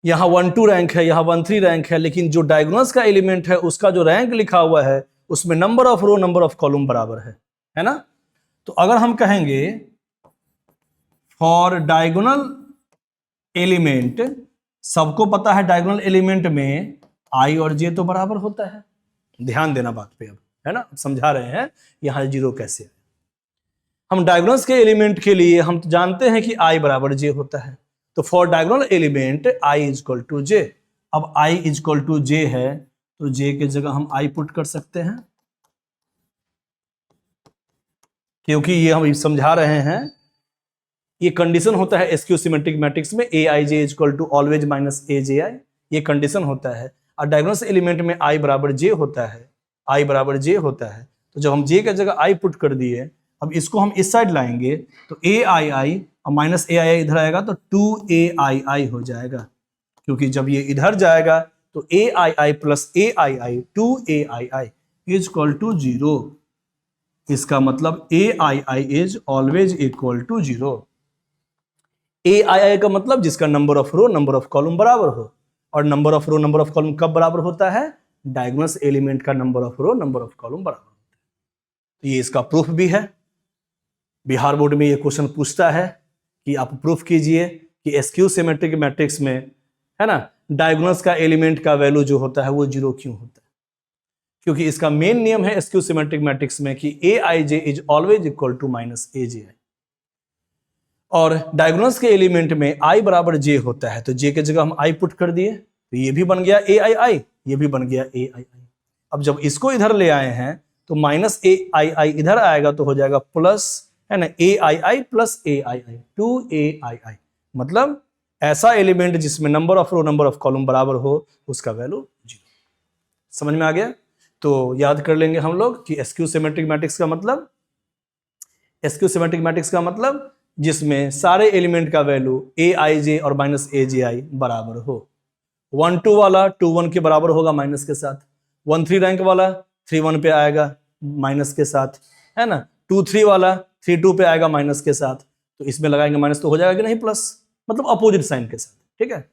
यहाँ 1 2 रैंक है, यहाँ 1 3 रैंक है, लेकिन जो डायगोनल्स का एलिमेंट है उसका जो रैंक लिखा हुआ है उसमें number of row number of column बराबर है ना। तो अगर हम कहेंगे फॉर डायगोनल एलिमेंट, सबको पता है डायगोनल एलिमेंट में i और j तो बराबर होता है। ध्यान देना बात पे अब, है ना, समझा रहे हैं यहां 0 कैसे है। हम डायगोनल्स के एलिमेंट के लिए हम जानते हैं कि i बराबर j होता है, तो for diagonal element i is equal to j। अब i is equal to j है, तो j की जगह हम i पुट कर सकते हैं, क्योंकि ये हम समझा रहे हैं, ये कंडीशन होता है स्क्यू सिमेट्रिक मैट्रिक्स में aij is equal to always minus aj, ये कंडीशन होता है। और डायगोनल्स एलिमेंट में i बराबर j होता है, i बराबर j होता है, तो जब हम j की जगह i पुट कर दिए, अब इसको हम इस साइड लाएंगे तो aii और माइनस aii इधर आएगा तो 2aii हो जाएगा, क्योंकि जब ये इधर जाएगा तो aii plus aii 2aii is equal to 0। इसका मतलब aii is always equal to 0। aii का मतलब जिसका number of row number of column बराबर हो, और number of row number of column कब बराबर होता है? डायगोनल्स एलिमेंट का number of row number of column बराबर होता है। तो ये इसका प्रूफ भी है। बिहार बोर्ड में ये क्वेश्चन पूछता है कि आप प्रूफ कीजिए कि स्क्यू सिमेट्रिक मैट्रिक्स में, है ना, डायगोनल्स का एलिमेंट का वैल्यू जो होता है वो 0 क्यों होता है? क्योंकि इसका मेन नियम है स्क्यू सिमेट्रिक मैट्रिक्स में कि aij is always equal to minus aj, और डायगोनल्स के एलिमेंट में i बराबर j होता है, तो j की जगह हम i पुट कर दिए, तो ये भी बन गया aii, ये भी बन गया aii। अब जब इसको इधर ले आए हैं तो माइनस aii इधर आएगा तो हो जाएगा प्लस, है ना, aii प्लस aii 2aii। मतलब ऐसा एलिमेंट जिसमें number of row number of column बराबर हो उसका वैल्यू 0। समझ में आ गया? तो याद कर लेंगे हम लोग कि स्क्यू सिमेट्रिक मैट्रिक्स का मतलब, स्क्यू सिमेट्रिक मैट्रिक्स का मतलब जिसमें सारे एलिमेंट का वैल्यू aij और माइनस aji बराबर हो। 1 2 वाला 2 1 के बराबर होगा माइनस के साथ, 1 3 रैंक वाला 3 1 पे आएगा माइनस के साथ, है ना, 2 3 वाला 3 2 पे आएगा माइनस के साथ, तो इसमें लगाएंगे माइनस तो हो जाएगा कि नहीं प्लस, मतलब अपोजिट साइन के साथ, ठीक है।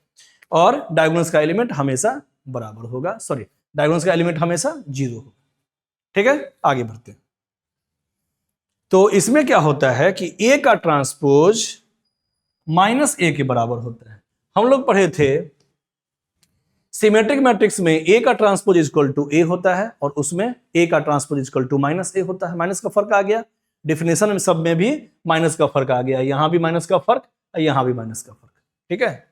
और डायगोनल्स का एलिमेंट हमेशा बराबर होगा, सॉरी, डायगोनल्स का एलिमेंट हमेशा 0 होगा, ठीक है। आगे बढ़ते हैं। तो इसमें क्या होता है कि a का ट्रांसपोज माइनस a के बराबर होता है। हम लोग पढ़े थे सिमेट्रिक मैट्रिक्स में a का ट्रांसपोज इक्वल टू a होता है, और उसमें a का transpose equal to minus a होता है। माइनस का फर्क आ गया, डिफिनेशन में सब में भी माइनस का फर्क आ गया, यहां भी माइनस का फर्क, यहां भी माइनस का फर्क, ठीक है।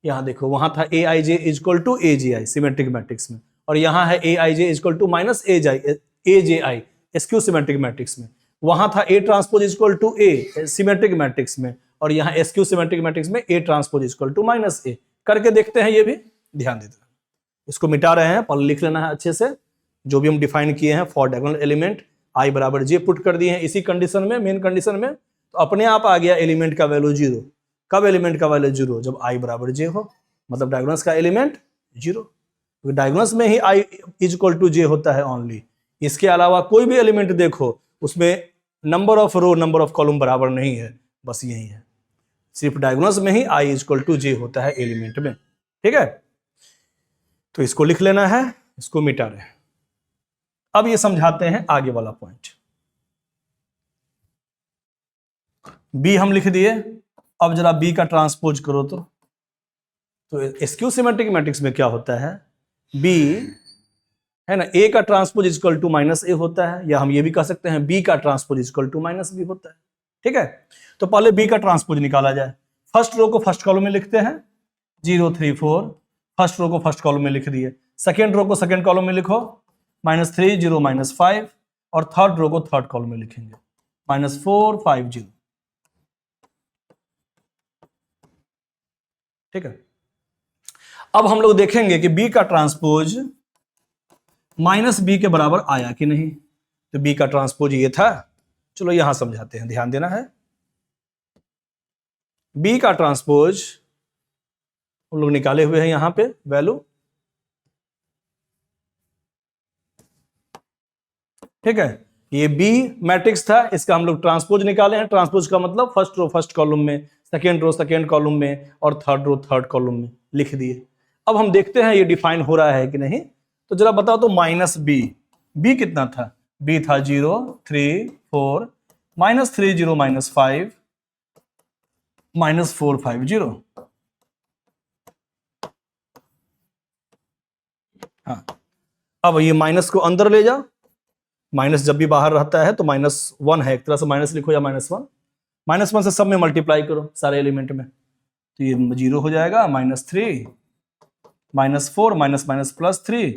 यहां देखो, वहां था aij equal to aji symmetric matrix में, और यहां है aij equal to minus aji skew symmetric matrix में। वहां था a transpose equal to a symmetric matrix में, और यहां स्क्यू सिमेट्रिक मैट्रिक्स में a transpose equal to minus a। करके देखते हैं, ये भी ध्यान देते हैं। इसको मिटा रहे हैं, पहले लिख लेना है अच्छे से, जो भी हम डिफाइन किए हैं फॉर डायगोनल एलिमेंट आई बराबर जे पुट कर दिए हैं इसी कंडीशन में, मेन कंडीशन में, तो अपने आप आ गया एलिमेंट का वैल्यू 0। कब एलिमेंट का वैल्यू 0? जब आई बराबर जे हो, मतलब डायगोनल्स का एलिमेंट 0। डायगोनल्स में ही i is equal to j होता है ओनली। इसके अलावा कोई भी एलिमेंट देखो उसमें number of row number of column बराबर नहीं है, बस यही है, सिर्फ डायगोनल्स में ही i is equal to j होता है एलिमेंट में। ठीक है, तो इसको लिख लेना है, इसको मिटा रहे हैं। अब ये समझाते हैं आगे वाला पॉइंट। बी हम लिख दिए, अब जरा बी का ट्रांसपोज करो तो स्क्यू सिमेट्रिक मैट्रिक्स में क्या होता है, बी है ना, ए का ट्रांसपोज इक्वल टू माइनस ए होता है, या हम ये भी कह सकते हैं बी का transpose equal to minus b होता है। ठीक है, तो पहले बी का ट्रांसपोज निकाला जाए। फर्स्ट रो को फर्स्ट कॉलम में लिखते हैं 0 3 4, फर्स्ट रो को फर्स्ट कॉलम में लिख दिए। सेकेंड रो को सेकेंड कॉलम में लिखो -3 0 -5, और थर्ड रो को थर्ड कॉलम में लिखेंगे -4 5 0। ठीक है, अब हम लोग देखेंगे कि बी का ट्रांसपोज माइनस बी के बराबर आया कि नहीं। तो बी का ट्रांसपोज ये था, चलो यहां समझाते हैं, ध्यान देना है। बी का ट्रांसपोज हम लोग निकाले हुए हैं यहां पे वैल्यू। ठीक है, ये बी मैट्रिक्स था, इसका हम लोग ट्रांसपोज निकाले हैं। ट्रांसपोज का मतलब फर्स्ट रो फर्स्ट कॉलम में, सेकेंड रो सेकेंड कॉलम में, और थर्ड रो थर्ड कॉलम में लिख दिए। अब हम देखते हैं ये डिफाइन हो रहा है कि नहीं। तो जरा बताओ तो माइनस बी, बी कितना था, बी था 0 3 4 -3 0 -5 -4 5 0। हाँ, अब ये माइनस को अंदर ले जाओ, माइनस जब भी बाहर रहता है तो -1 है, एक तरह से माइनस लिखो या -1, -1 से सब में मल्टीप्लाई करो सारे एलिमेंट में, तो ये 0 हो जाएगा, -3 -4 -+3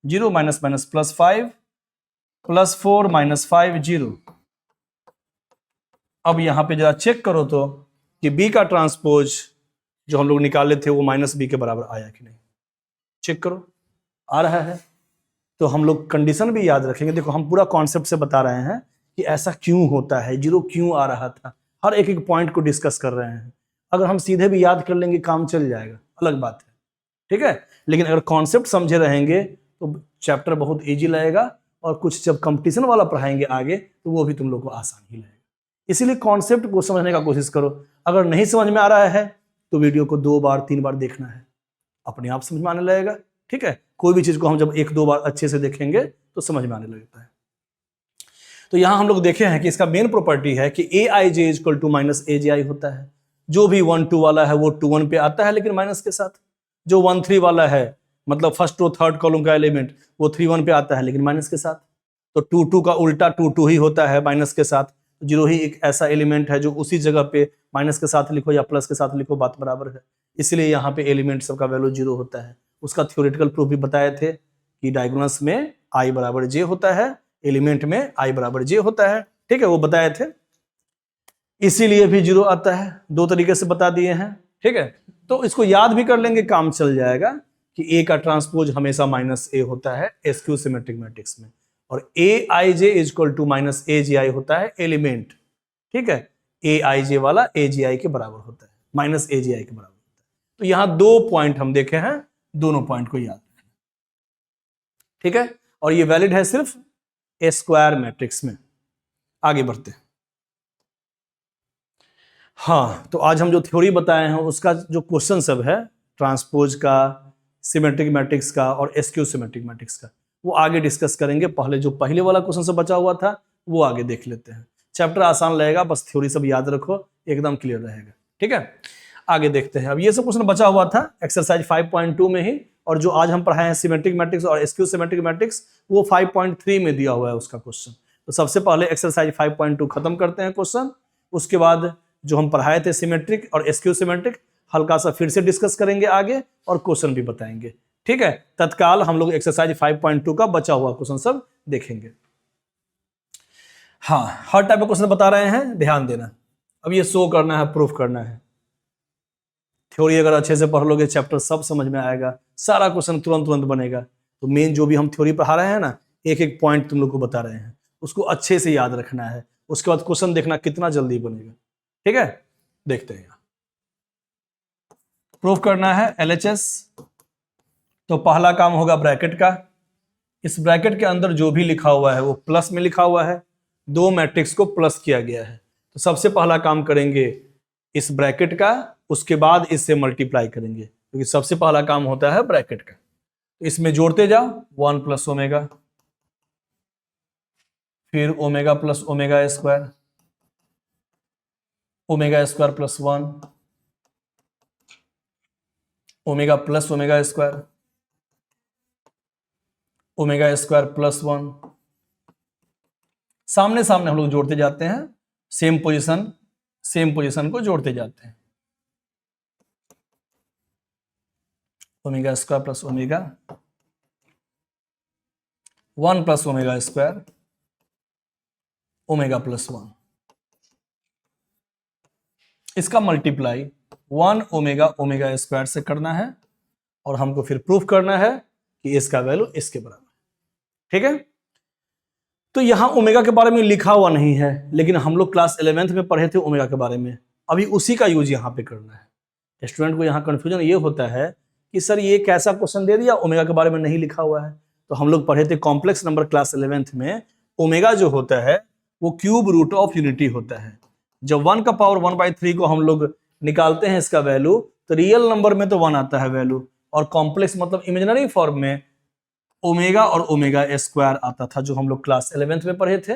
0 -+5 +4 -5 0। अब यहां पे जरा चेक करो तो कि बी का ट्रांसपोज जो हम लोग निकाले थे वो माइनस बी के बराबर आया कि नहीं। चेक करो, आ रहा है। तो हम लोग कंडीशन भी याद रखेंगे। देखो हम पूरा कॉन्सेप्ट से बता रहे हैं कि ऐसा क्यों होता है, 0 क्यों आ रहा था, हर एक एक पॉइंट को डिस्कस कर रहे हैं। अगर हम सीधे भी याद कर लेंगे काम चल जाएगा, अलग बात है। ठीक है, लेकिन अगर कॉन्सेप्ट समझे रहेंगे तो चैप्टर बहुत इजी लगेगा, और कुछ जब कंपटीशन वाला पढ़ाएंगे आगे तो वो भी तुम लोग को आसान ही लगेगा। इसीलिए कॉन्सेप्ट को समझने का कोशिश करो। अगर नहीं समझ में आ रहा है तो वीडियो को 2 बार 3 बार देखना है, अपने आप समझ में आने लगेगा। ठीक है, कोई भी चीज को हम जब 1-2 बार अच्छे से देखेंगे तो समझ में आने लगता है। तो यहां हम लोग देखे हैं कि इसका मेन प्रॉपर्टी है कि ए I J equal to minus A J आई होता है। जो भी 1 2 वाला है वो 2 1 पे आता है लेकिन माइनस के साथ। जो 1 3 वाला है मतलब फर्स्ट रो थर्ड कॉलम का एलिमेंट वो 3 1 पे आता है लेकिन माइनस के साथ। तो 2 2 का उल्टा 2 2 ही होता है माइनस के साथ। 0 ही एक ऐसा एलिमेंट है जो उसी जगह पे माइनस के साथ लिखो या प्लस के साथ लिखो बात बराबर है। इसलिए यहाँ पे एलिमेंट सबका वैल्यू 0 होता है। उसका थ्योरेटिकल प्रूफ भी बताए थे कि डायगोनल्स में आई बराबर जे होता है, एलिमेंट में आई बराबर जे होता है। ठीक है, वो बताए थे, इसीलिए भी 0 आता है। 2 तरीके से बता दिए हैं। ठीक है, तो इसको याद भी कर लेंगे, काम चल जाएगा कि ए का ट्रांसपोज हमेशा माइनस ए होता है एसक्यू सिमेट्रिक मैट्रिक्स में, और ए I J is equal to minus ए जी आई होता है एलिमेंट। ठीक है, ए आई जे वाला ए जी आई के बराबर होता है, माइनस ए जी आई के बराबर होता है। तो यहां 2 पॉइंट हम देखे हैं, दोनों पॉइंट को याद रखना। ठीक है, और ये वैलिड है सिर्फ ए स्क्वायर मैट्रिक्स में। आगे बढ़ते हैं। हाँ, तो आज हम जो थ्योरी बताए हैं उसका जो क्वेश्चन सब है ट्रांसपोज का, सिमेट्रिक मैट्रिक्स का और एसक्यू सिमेट्रिक मैट्रिक्स का, वो आगे डिस्कस करेंगे। पहले जो पहले वाला क्वेश्चन से बचा हुआ था वो आगे देख लेते हैं। चैप्टर आसान लगेगा, बस थ्योरी सब याद रखो, एकदम क्लियर रहेगा। ठीक है, आगे देखते हैं। अब ये सब क्वेश्चन बचा हुआ था एक्सरसाइज 5.2 में ही, और जो आज हम पढ़ाए हैं सिमेट्रिक मैट्रिक्स और एसक्यू सिमेट्रिक मैट्रिक्स वो 5.3 में दिया हुआ है उसका क्वेश्चन। तो सबसे पहले एक्सरसाइज 5.2 खत्म करते हैं क्वेश्चन, उसके बाद जो हम पढ़ाए थे सिमेट्रिक और एसक्यू सिमेट्रिक हल्का सा फिर से डिस्कस करेंगे आगे, और क्वेश्चन भी बताएंगे। ठीक है, तत्काल हम लोग एक्सरसाइज 5.2 का बचा हुआ क्वेश्चन सब देखेंगे। हाँ, हर टाइप का क्वेश्चन बता रहे हैं, ध्यान देना। अब ये शो करना है, प्रूफ करना है। थ्योरी अगर अच्छे से पढ़ लोगे चैप्टर सब समझ में आएगा, सारा क्वेश्चन तुरंत तुरंत बनेगा। तो मेन जो भी हम थ्योरी पढ़ा रहे हैं ना, एक एक पॉइंट तुम लोग को बता रहे हैं, उसको अच्छे से याद रखना है, उसके बाद क्वेश्चन देखना कितना जल्दी बनेगा। ठीक है, देखते हैं। प्रूफ करना है LHS, तो पहला काम होगा ब्रैकेट का। इस ब्रैकेट के अंदर जो भी लिखा हुआ है वो प्लस में लिखा हुआ है, दो मैट्रिक्स को प्लस किया गया है, तो सबसे पहला काम करेंगे इस ब्रैकेट का, उसके बाद इससे मल्टीप्लाई करेंगे, क्योंकि सबसे पहला काम होता है ब्रैकेट का। तो इसमें जोड़ते जाओ, 1 प्लस ओमेगा, फिर omega plus omega square, omega square plus 1, omega plus omega square, omega square plus 1। सामने सामने हम लोग जोड़ते जाते हैं, सेम पोजीशन को जोड़ते जाते हैं। Omega square plus omega, 1 plus omega square, omega plus 1, इसका मल्टीप्लाई 1 ओमेगा ओमेगा स्क्वायर से करना है, और हमको फिर प्रूफ करना है कि इसका वैल्यू इसके बराबर। ठीक है, तो यहां ओमेगा के बारे में लिखा हुआ नहीं है, लेकिन हम लोग क्लास 11th में पढ़े थे ओमेगा के बारे में, अभी उसी का यूज यहां पे करना है। स्टूडेंट को यहां कंफ्यूजन ये होता है कि सर ये कैसा क्वेश्चन दे दिया, ओमेगा के बारे में नहीं लिखा हुआ है। तो हम लोग पढ़े थे कॉम्प्लेक्स नंबर क्लास 11th में, ओमेगा जो होता है वो क्यूब रूट ऑफ यूनिटी होता है। जब 1 का पावर 1/3 को हम लोग निकालते हैं इसका वैल्यू, तो रियल नंबर में तो 1 आता है वैल्यू, और कॉम्प्लेक्स मतलब इमेजिनरी फॉर्म में ओमेगा और ओमेगा स्क्वायर आता था, जो हम लोग क्लास 11th में पढ़े थे,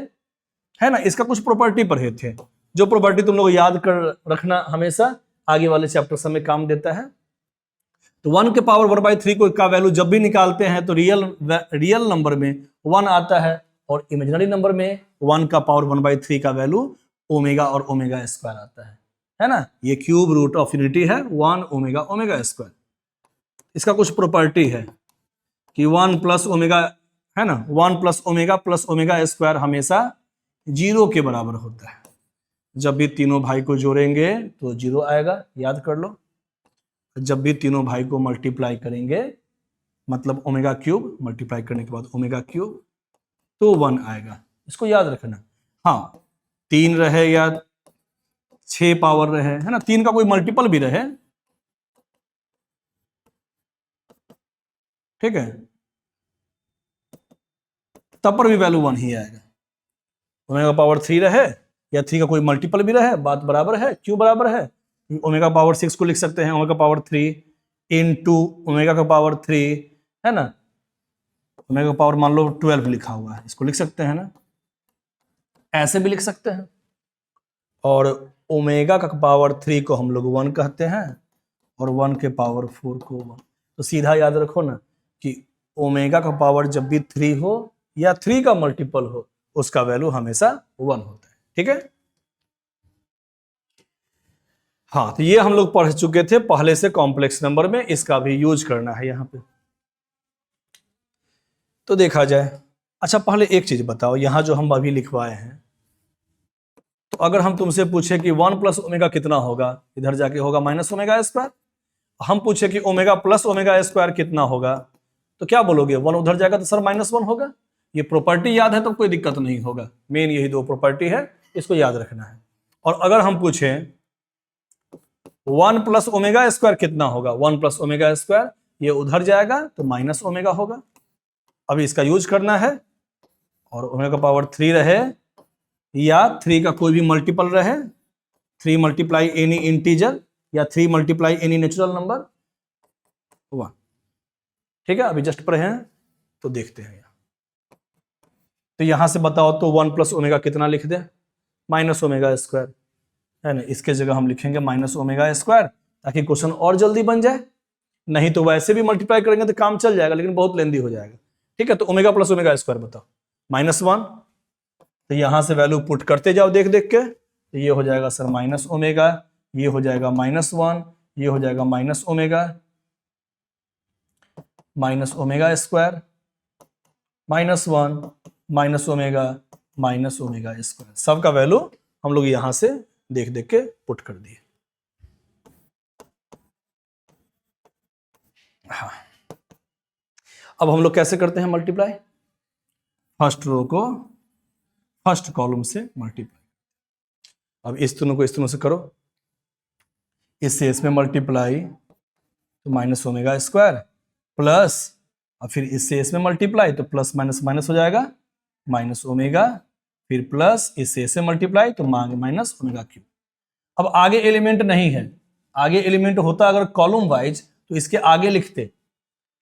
है ना। इसका कुछ प्रॉपर्टी पढ़े थे, जो प्रॉपर्टी तुम लोग याद कर रखना, हमेशा आगे वाले चैप्टर में काम देता है। तो 1 के पावर 1/3 को का वैल्यू जब भी निकालते हैं तो रियल नंबर में 1 आता है, और इमेजिनरी नंबर में 1 का पावर 1/3 का वैल्यू ओमेगा और ओमेगा स्क्वायर आता है ना। ये क्यूब रूट ऑफ यूनिटी है 1 ओमेगा ओमेगा स्क्वायर। इसका कुछ प्रॉपर्टी है कि 1 प्लस ओमेगा, है ना, 1 प्लस ओमेगा स्क्वायर हमेशा 0 के बराबर होता है। जब भी तीनों भाई को जोड़ेंगे तो 0 आएगा, याद कर लो। जब भी तीनों भाई को मल्टीप्लाई करेंगे, मतलब ओमेगा क्यूब मल्टीप्लाई करने के बाद ओमेगा क्यूब, तो 1 आएगा, इसको याद रखना। हाँ, 3 रहे या 6 पावर रहे, है ना, 3 का कोई मल्टीपल भी रहे, ठीक है, तब पर भी वैल्यू 1 ही आएगा। ओमेगा पावर 3 रहे या 3 का कोई मल्टीपल भी रहे, बात बराबर है। क्यों बराबर है? ओमेगा पावर 6 को लिख सकते हैं ओमेगा पावर 3 इनटू ओमेगा का पावर 3, है ना। ओमेगा पावर मान लो 12 लिखा हुआ है, इसको लिख सकते हैं ना, ऐसे भी लिख सकते हैं। और ओमेगा का पावर 3 को हम लोग 1 कहते हैं, और 1 के पावर 4 को 1। तो सीधा याद रखो ना कि ओमेगा का पावर जब भी 3 हो या 3 का मल्टीपल हो, उसका वैल्यू हमेशा 1 होता है। ठीक है, हाँ, तो ये हम लोग पढ़ चुके थे पहले से कॉम्प्लेक्स नंबर में, इसका भी यूज करना है यहां पे। तो देखा जाए, अच्छा पहले एक चीज बताओ, यहां जो हम अभी लिखवाए हैं, तो अगर हम तुमसे पूछे कि 1 प्लस ओमेगा कितना होगा, इधर जाके होगा माइनस ओमेगा स्क्वायर। हम पूछे कि ओमेगा प्लस ओमेगा स्क्वायर कितना होगा, तो क्या बोलोगे? 1 उधर जाएगा तो सर -1 होगा। ये प्रॉपर्टी याद है तो कोई दिक्कत नहीं होगा, मेन यही दो प्रॉपर्टी है, इसको याद रखना है। और अगर हम पूछें 1 प्लस ओमेगा स्क्वायर कितना होगा, 1 प्लस ओमेगा स्क्वायर, ये उधर जाएगा तो माइनस ओमेगा होगा। अभी इसका यूज करना है, और ओमेगा पावर 3 रहे या 3 का कोई भी मल्टीपल रहे, 3 मल्टीप्लाई एनी इंटीजर या 3 मल्टीप्लाई एनी नेचुरल नंबर 1। ठीक है, अभी जस्ट पर हैं तो देखते हैं। तो यहां से बताओ तो 1 प्लस ओमेगा कितना लिख दें? माइनस ओमेगा स्क्वायर, है ना। इसके जगह हम लिखेंगे माइनस ओमेगा स्क्वायर, ताकि क्वेश्चन और जल्दी बन जाए। नहीं तो वैसे भी मल्टीप्लाई करेंगे तो काम चल जाएगा, लेकिन बहुत लेंदी हो जाएगा। ठीक है, तो ओमेगा प्लस ओमेगा स्क्वायर बताओ, -1। तो यहां से वैल्यू पुट करते जाओ देख देख के, तो ये हो जाएगा सर माइनस ओमेगा, ये हो जाएगा -1, ये हो जाएगा minus omega square, -1 minus omega square. सबका वैल्यू हम लोग यहां से देख देख के पुट कर दिए। हाँ, अब हम लोग कैसे करते हैं मल्टीप्लाई? फर्स्ट रो को फर्स्ट कॉलम से मल्टीप्लाई। अब इस दोनों को इस दोनों से करो, इससे इसमें मल्टीप्लाई तो माइनस ओमेगा स्क्वायर प्लस, और फिर इससे इसमें मल्टीप्लाई तो प्लस माइनस माइनस हो जाएगा, माइनस ओमेगा, फिर प्लस इससे इससे मल्टीप्लाई तो माइनस ओमेगा क्यूब। अब आगे एलिमेंट नहीं है, आगे एलिमेंट होता अगर कॉलम वाइज तो इसके आगे लिखते,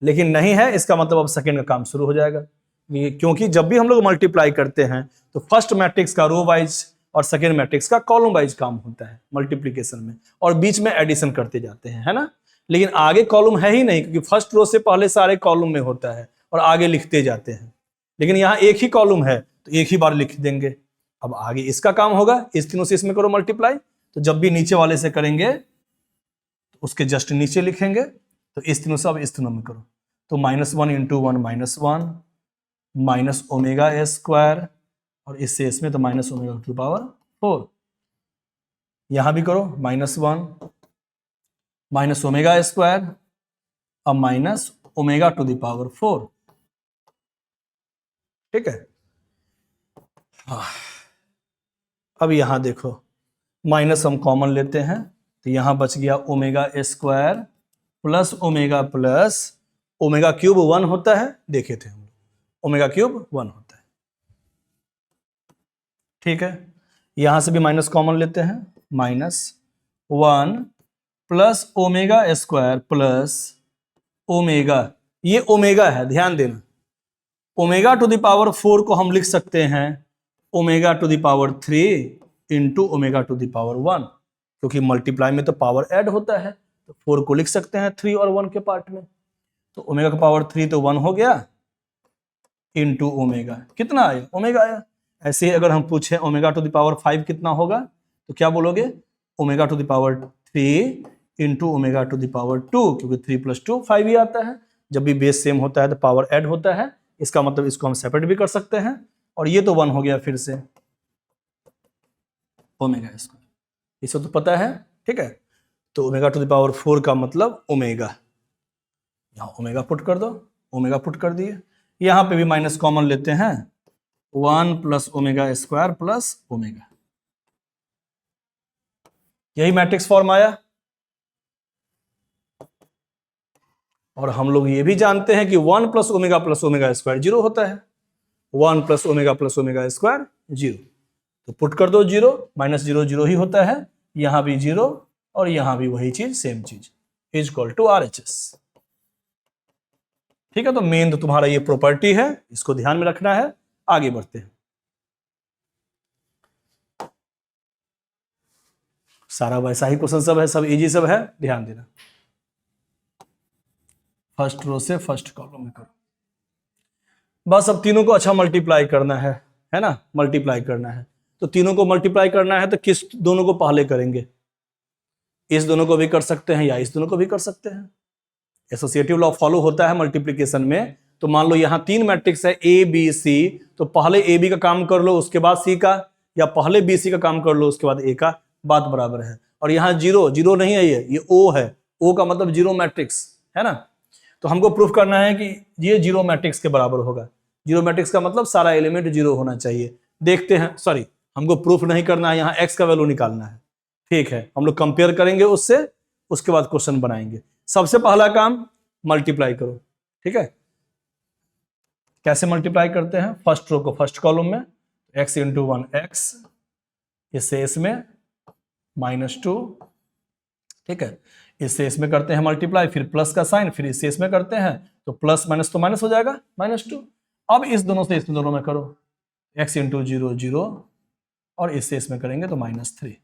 लेकिन नहीं है, इसका मतलब अब सेकंड का काम शुरू हो जाएगा। क्योंकि जब भी हम लोग मल्टीप्लाई करते हैं तो फर्स्ट मैट्रिक्स का रो वाइज और सेकेंड मैट्रिक्स का कॉलम वाइज काम होता है मल्टीप्लीकेशन में, और बीच में एडिशन करते जाते हैं, है ना। लेकिन आगे कॉलम है ही नहीं, क्योंकि फर्स्ट रो से पहले सारे कॉलम में होता है और आगे लिखते जाते हैं। लेकिन यहाँ एक ही कॉलम है तो एक ही बार लिख देंगे। अब आगे इसका काम होगा, इस तीनों से इसमें करो मल्टीप्लाई, तो जब भी नीचे वाले से करेंगे तो उसके जस्ट नीचे लिखेंगे, तो इस तीनों से अब इस तीनों में करो, तो -1 × 1 -1 माइनस ओमेगा स्क्वायर, और इससे इसमें तो minus omega to the power 4। यहां भी करो -1 माइनस ओमेगा स्क्वायर और minus omega to the power 4। ठीक है। हाँ, अब यहां देखो माइनस हम कॉमन लेते हैं, तो यहां बच गया omega square plus omega cube 1 होता है, देखे थे हम लोग, ओमेगा क्यूब 1 होता है। ठीक है, यहां से भी माइनस कॉमन लेते हैं, -1 plus omega square plus omega, ये ओमेगा है, ध्यान देना, ओमेगा टू द पावर 4 को हम लिख सकते हैं omega to the power 3 into omega to the power 1, क्योंकि मल्टीप्लाई में तो पावर ऐड होता है, तो 4 को लिख सकते हैं 3 और 1 के पार्ट में, तो ओमेगा का पावर 3 तो 1 हो गया, इंटू ओमेगा, कितना आया, ओमेगा आया। ऐसे ही अगर हम पूछें ओमेगा टू द पावर 5 कितना होगा, तो क्या बोलोगे, omega to the power 3 into omega to the power 2, क्योंकि 3 + 2 5 ही आता है। जब भी बेस सेम होता है तो पावर ऐड होता है, इसका मतलब इसको हम सेपरेट भी कर सकते हैं, और ये तो 1 हो गया फिर से ओमेगा स्क्वायर, इसे तो पता है। ठीक है, तो ओमेगा टू द पावर 4 का मतलब ओमेगा, यहाँ ओमेगा पुट कर दो, ओमेगा पुट कर दिए, यहाँ पे भी माइनस कॉमन लेते हैं, 1 plus omega square plus omega, यही मैट्रिक्स फॉर्म आया। और हम लोग ये भी जानते हैं कि 1 प्लस ओमेगा स्क्वायर 0 होता है, 1 प्लस ओमेगा स्क्वायर 0, तो पुट कर दो 0, -0 0 ही होता है, यहां भी 0 और यहां भी वही चीज, सेम चीज, = RHS। ठीक है, तो मेन तो तुम्हारा ये प्रॉपर्टी है, इसको ध्यान में रखना है। आगे बढ़ते हैं, सारा वैसा ही क्वेश्चन सब है, सब इजी सब है, ध्यान देना। फर्स्ट रो से फर्स्ट कॉलम में करो, बस अब तीनों को अच्छा मल्टीप्लाई करना है ना, मल्टीप्लाई करना है, तो तीनों को मल्टीप्लाई करना है तो किस दोनों को पहले करेंगे, इस दोनों को भी कर सकते हैं या इस दोनों को भी कर सकते हैं, एसोसिएटिव लॉ फॉलो होता है मल्टीप्लिकेशन में। तो मान लो यहाँ 3 मैट्रिक्स है A B C, तो पहले A B का काम कर लो उसके बाद C का, या पहले B C का काम कर लो उसके बाद A का, बात बराबर है। और यहाँ 0 नहीं है, ये O है, O का मतलब 0 मैट्रिक्स है ना, तो हमको प्रूफ करना है कि ये 0 मैट्रिक्स के बराबर होगा। 0 मैट्रिक्स का मतलब सारा एलिमेंट 0 होना चाहिए। देखते हैं, सॉरी हमको प्रूफ नहीं करना है, यहाँ x का वैल्यू निकालना है। ठीक है, हम लोग कंपेयर करेंगे उससे, उसके बाद क्वेश्चन बनाएंगे। सबसे पहला काम मल्टीप्लाई करो। ठीक है, कैसे मल्टीप्लाई करते हैं, फर्स्ट रो को फर्स्ट कॉलम में, x × 1 x, इससे इसमें -2, ठीक है, इससे इसमें करते हैं मल्टीप्लाई, फिर प्लस का साइन, फिर इससे इसमें करते हैं, तो प्लस माइनस तो माइनस हो जाएगा, -2। अब इस दोनों से इस दोनों में करो, x × 0 0, और इससे इसमें करेंगे तो -3।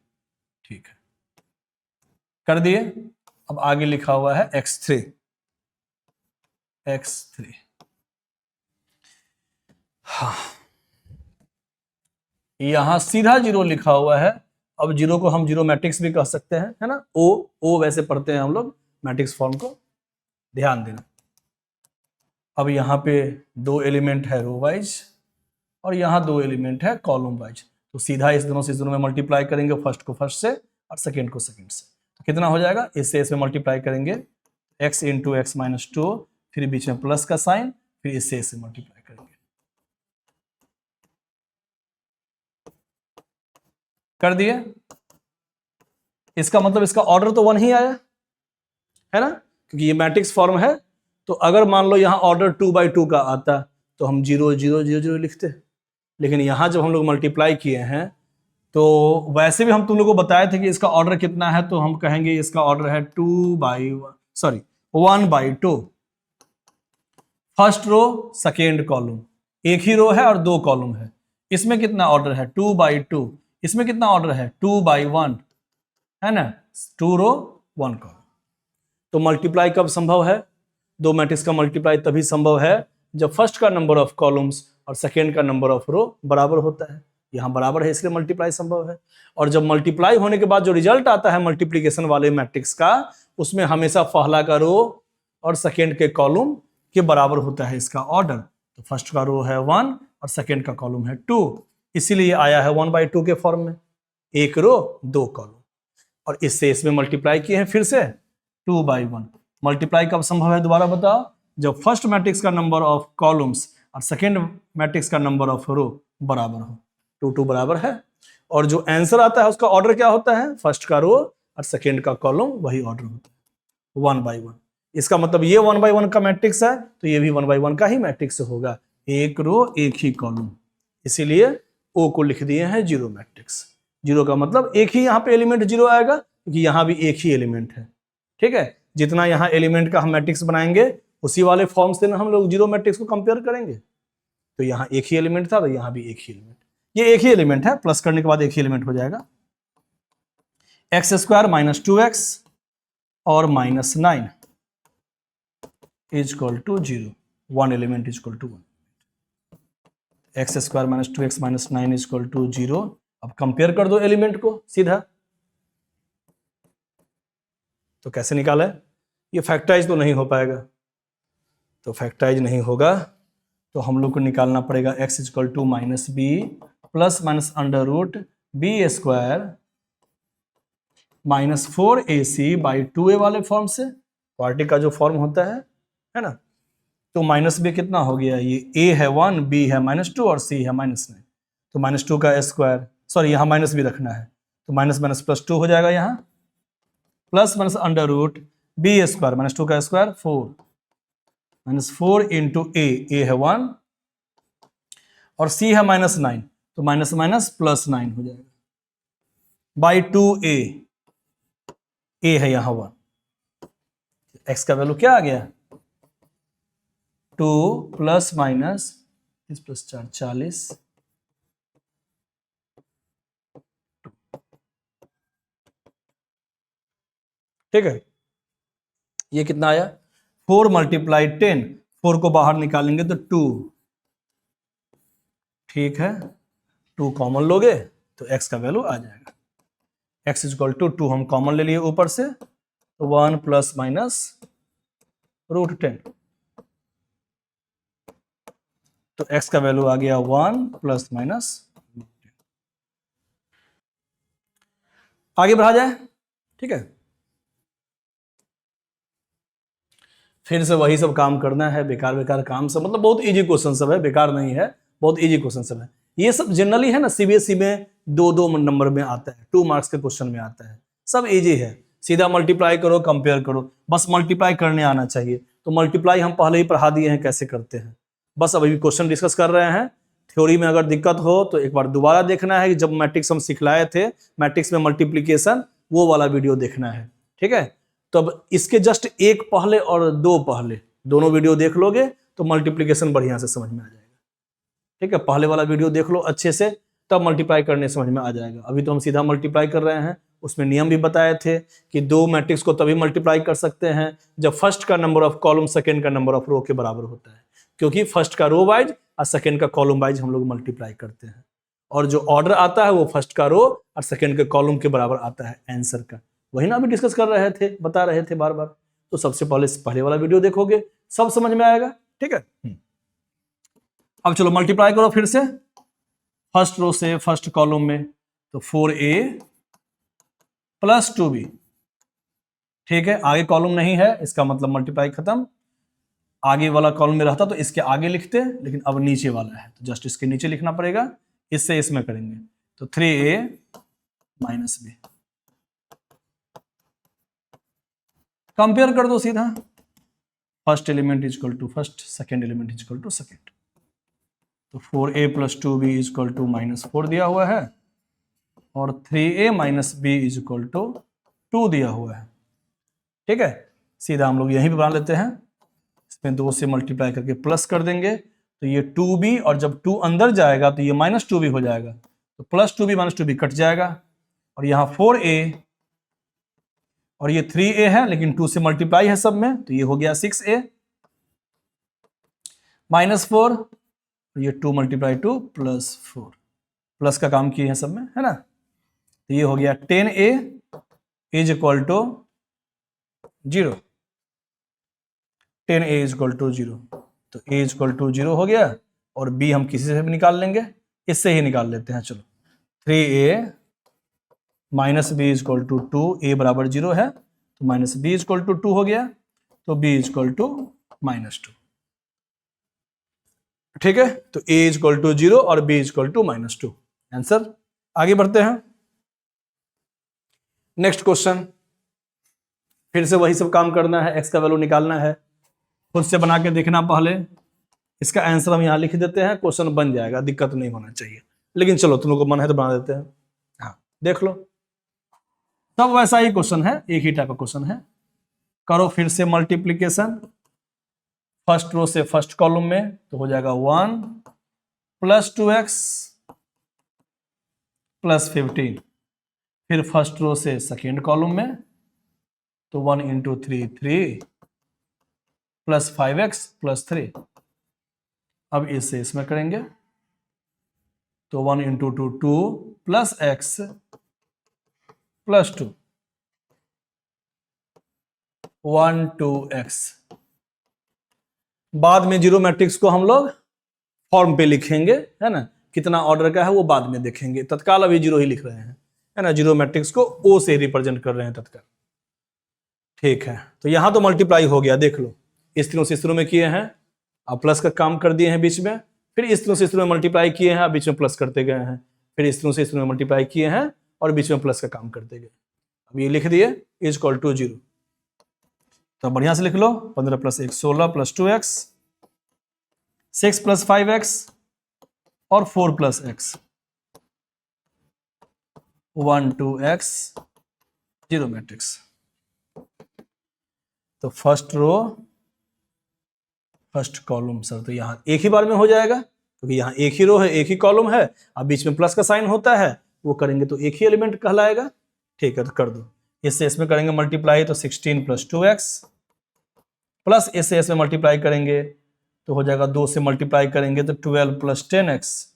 ठीक है, कर दिए। अब आगे लिखा हुआ है x3, हाँ, यहां सीधा 0 लिखा हुआ है। अब 0 को हम 0 मैट्रिक्स भी कह सकते हैं, है ना, ओ वैसे पढ़ते हैं हम लोग मैट्रिक्स फॉर्म को, ध्यान देना। अब यहाँ पे 2 एलिमेंट है रो वाइज, और यहाँ 2 एलिमेंट है कॉलम वाइज, तो सीधा इस दोनों से इस दोनों में मल्टीप्लाई करेंगे, फर्स्ट को फर्स्ट से और सेकेंड को सेकेंड से, तो कितना हो जाएगा, इससे इसमें मल्टीप्लाई करेंगे, x × x - 2, फिर बीच में प्लस का साइन, फिर इससे इससे मल्टीप्लाई करेंगे। कर दिए। इसका मतलब इसका ऑर्डर तो 1 ही आया है ना, क्योंकि ये मैट्रिक्स फॉर्म है। तो अगर मान लो यहाँ ऑर्डर 2/2 का आता तो हम 0 0 0 0 लिखते, लेकिन यहाँ जब हम लोग मल्टीप्लाई किए हैं तो वैसे भी हम तुम लोग को बताए थे कि इसका ऑर्डर कितना है, तो हम कहेंगे इसका ऑर्डर है 1/2। फर्स्ट रो सेकेंड कॉलम, एक ही रो है और 2 कॉलम है। इसमें कितना ऑर्डर है 2/2, इसमें कितना ऑर्डर है 2/1 है ना, 2 रो 1 कॉलम। तो मल्टीप्लाई कब संभव है, दो मैट्रिक्स का मल्टीप्लाई तभी संभव है जब फर्स्ट का नंबर ऑफ कॉलम्स और सेकेंड का नंबर ऑफ रो बराबर होता है। यहां बराबर है इसलिए मल्टीप्लाई संभव है। और जब मल्टीप्लाई होने के बाद जो रिजल्ट आता है मल्टीप्लीकेशन वाले मैट्रिक्स का, उसमें हमेशा पहला का रो और सेकेंड के कॉलम के बराबर होता है इसका ऑर्डर। तो फर्स्ट का रो है 1 और सेकेंड का कॉलम है 2, इसीलिए आया है 1/2 के फॉर्म में, एक रो 2 कॉलम। और इससे इसमें मल्टीप्लाई किए हैं फिर से 2/1। मल्टीप्लाई कब संभव है दोबारा बताओ, जब फर्स्ट मैट्रिक्स का नंबर ऑफ कॉलम्स और सेकेंड मैट्रिक्स का नंबर ऑफ रो बराबर हो। 2 बराबर है, और जो आंसर आता है उसका ऑर्डर क्या होता है, फर्स्ट का रो और सेकेंड का कॉलम वही ऑर्डर होता है 1/1। इसका मतलब ये 1/1 का मैट्रिक्स है तो ये भी 1/1 का ही मैट्रिक्स होगा, एक रो एक ही कॉलम। इसीलिए ओ को लिख दिए हैं 0 मैट्रिक्स। 0 का मतलब एक ही यहाँ पे एलिमेंट 0 आएगा, क्योंकि यहाँ भी एक ही एलिमेंट है। ठीक है, जितना यहाँ एलिमेंट का हम मैट्रिक्स बनाएंगे उसी वाले फॉर्म से ना हम लोग 0 मैट्रिक्स को कंपेयर करेंगे। तो यहाँ एक ही एलिमेंट था तो यहाँ भी एक ही एलिमेंट, ये एक ही एलिमेंट है, प्लस करने के बाद एक ही एलिमेंट हो जाएगा। x² - 2x और -9 is equal to 0, 1 element is equal to 1। x² - 2x - 9 is equal to 0। अब कंपेयर कर दो एलिमेंट को सीधा, तो कैसे निकाला है, ये फैक्टराइज तो नहीं हो पाएगा। तो फैक्टराइज नहीं होगा तो हम लोग को निकालना पड़ेगा x is equal to -b + (√b²) - 4ac/2a वाले फॉर्म से, क्वाड्रेटिक का जो फॉर्म होता है ना। तो -b कितना हो गया, ये a है 1, b है -2 और c है -9। तो -2 का स्क्वायर, सॉरी यहाँ -b रखना है, तो +2 हो जाएगा यहाँ, प्लस (√b²) -2 का स्क्वायर 4 -4 इंटू a है 1 और c है -9, तो +9 हो जाएगा /2a, a है यहाँ 1। x का वैल्यू क्या आ गया 2 + -4 40। ठीक है, ये कितना आया 4 × 10, 4 को बाहर निकालेंगे तो 2। ठीक है, 2 कॉमन लोगे तो x का वैल्यू आ जाएगा, x इज इक्वल टू 2 हम कॉमन ले लिए ऊपर से, तो 1 ± √10, तो x का वैल्यू आ गया 1 ± आगे बढ़ा जाए। ठीक है, फिर से वही सब काम करना है, बेकार काम सब, मतलब बहुत इजी क्वेश्चन सब है, बेकार नहीं है, बहुत इजी क्वेश्चन सब है। ये सब जनरली है ना सीबीएसई में 2-2 नंबर में आता है, 2 मार्क्स के क्वेश्चन में आता है, सब इजी है। सीधा मल्टीप्लाई करो, कंपेयर करो, बस मल्टीप्लाई करने आना चाहिए। तो मल्टीप्लाई हम पहले ही पढ़ा दिए हैं कैसे करते हैं, बस अभी क्वेश्चन डिस्कस कर रहे हैं। थ्योरी में अगर दिक्कत हो तो एक बार दोबारा देखना है कि जब मैट्रिक्स हम सिखलाए थे, मैट्रिक्स में मल्टीप्लीकेशन, वो वाला वीडियो देखना है। ठीक है, तो अब इसके जस्ट एक पहले और 2 पहले दोनों वीडियो देख लोगे तो मल्टीप्लीकेशन बढ़िया से समझ में आ जाएगा। ठीक है, पहले वाला वीडियो देख लो अच्छे से, तब मल्टीप्लाई करने समझ में आ जाएगा। अभी तो हम सीधा मल्टीप्लाई कर रहे हैं, उसमें नियम भी बताए थे कि 2 मैट्रिक्स को तभी मल्टीप्लाई कर सकते हैं जब फर्स्ट का नंबर ऑफ कॉलम सेकेंड का नंबर ऑफ रो के बराबर होता है, क्योंकि फर्स्ट का रो वाइज और सेकेंड का कॉलम वाइज हम लोग मल्टीप्लाई करते हैं, और जो ऑर्डर आता है वो फर्स्ट का रो और सेकेंड के कॉलम के बराबर आता है आंसर का। वही ना अभी डिस्कस कर रहे थे, बता रहे थे बार बार। तो सबसे पहले वाला वीडियो देखोगे सब समझ में आएगा। ठीक है, अब चलो मल्टीप्लाई करो फिर से, फर्स्ट रो से फर्स्ट कॉलम में, तो 4a + 2b। ठीक है, आगे कॉलम नहीं है, इसका मतलब मल्टीप्लाई खत्म। आगे वाला कॉलम में रहता तो इसके आगे लिखते, लेकिन अब नीचे वाला है तो जस्ट इसके नीचे लिखना पड़ेगा, इससे इसमें करेंगे। तो 3a माइनस बी। कंपेयर कर दो सीधा, first element is equal to first, second element is equal to second. तो 4a plus 2b is equal to -4 दिया हुआ है और 3a minus b is equal to 2 दिया हुआ है। ठीक है, सीधा हम लोग यहीं पे बना लेते हैं, इसमें 2 से मल्टीप्लाई करके प्लस कर देंगे तो ये 2b, और जब 2 अंदर जाएगा तो ये -2b हो जाएगा, तो plus 2b minus 2b cut जाएगा, और यहाँ 4a और ये 3a है लेकिन 2 से मल्टीप्लाई है सब में, तो ये हो गया 6a -4, ये 2 मल्टीप्लाई 2 प्लस 4, प्लस का काम किए हैं सब में, है ना। तो ये हो गया 10a is equal to 0, 10a is equal to 0, तो a इज इक्वल टू 0 हो गया, और b हम किसी से भी निकाल लेंगे, इससे ही निकाल लेते हैं। चलो 3a minus b is equal to 2, a बराबर 0 है तो minus b is equal to 2 हो गया, तो b इज इक्वल टू -2। ठीक है, तो a इज इक्वल टू 0 और b is equal to -2 answer. आगे बढ़ते हैं, नेक्स्ट क्वेश्चन। फिर से वही सब काम करना है, x का वैल्यू निकालना है, खुद से बना के देखना पहले, इसका आंसर हम यहां लिख देते हैं, क्वेश्चन बन जाएगा, दिक्कत नहीं होना चाहिए। लेकिन चलो तुम लोगों को मन है तो बना देते हैं। हाँ देख लो, सब वैसा ही क्वेश्चन है, एक ही टाइप का क्वेश्चन है। करो फिर से मल्टीप्लीकेशन, फर्स्ट रो से फर्स्ट कॉलम में, तो हो जाएगा 1 प्लस 2x प्लस 15, फिर फर्स्ट रो से सेकेंड कॉलम में, तो 1 इंटू 3 3 प्लस 5x प्लस 3। अब इससे इसमें करेंगे तो 1 into 2 2 plus x plus 2 1 2x। बाद में जीरो मैट्रिक्स को हम लोग फॉर्म पे लिखेंगे, है ना, कितना ऑर्डर का है वो बाद में देखेंगे, तत्काल अभी 0 ही लिख रहे हैं, है ना, जीरो मैट्रिक्स को O से रिप्रेजेंट कर रहे हैं तत्काल। ठीक है, तो यहां तो मल्टीप्लाई हो गया, देख लो, इस तीनों से इस तीनों में किए हैं, अब प्लस का काम कर दिए हैं बीच में, फिर इस तीनों से इस तीनों में मल्टीप्लाई किए हैं, बीच में प्लस करते गए हैं, फिर इस तीनों से इस तीनों में मल्टीप्लाई किए हैं और बीच में प्लस का काम करते गए। अब ये लिख दिए इज इक्वल टू 0, तो बढ़िया से लिख लो, 15 plus 1 16 plus 2x, 6 plus 5x और 4 plus x, 1 2x, zero matrix. तो first row first column sir, तो यहां एक ही बार में हो जाएगा क्योंकि यहां एक ही रो है, एक ही कॉलम है, अब बीच में प्लस का साइन होता है, वो करेंगे तो एक ही एलिमेंट कहलाएगा। ठीक है, तो कर दो, इससे इसमें करेंगे मल्टीप्लाई, तो 16 प्लस 2x प्लस इससे इसमें मल्टीप्लाई करेंगे तो हो जाएगा 2 से मल्टीप्लाई करेंगे तो 12 प्लस 10x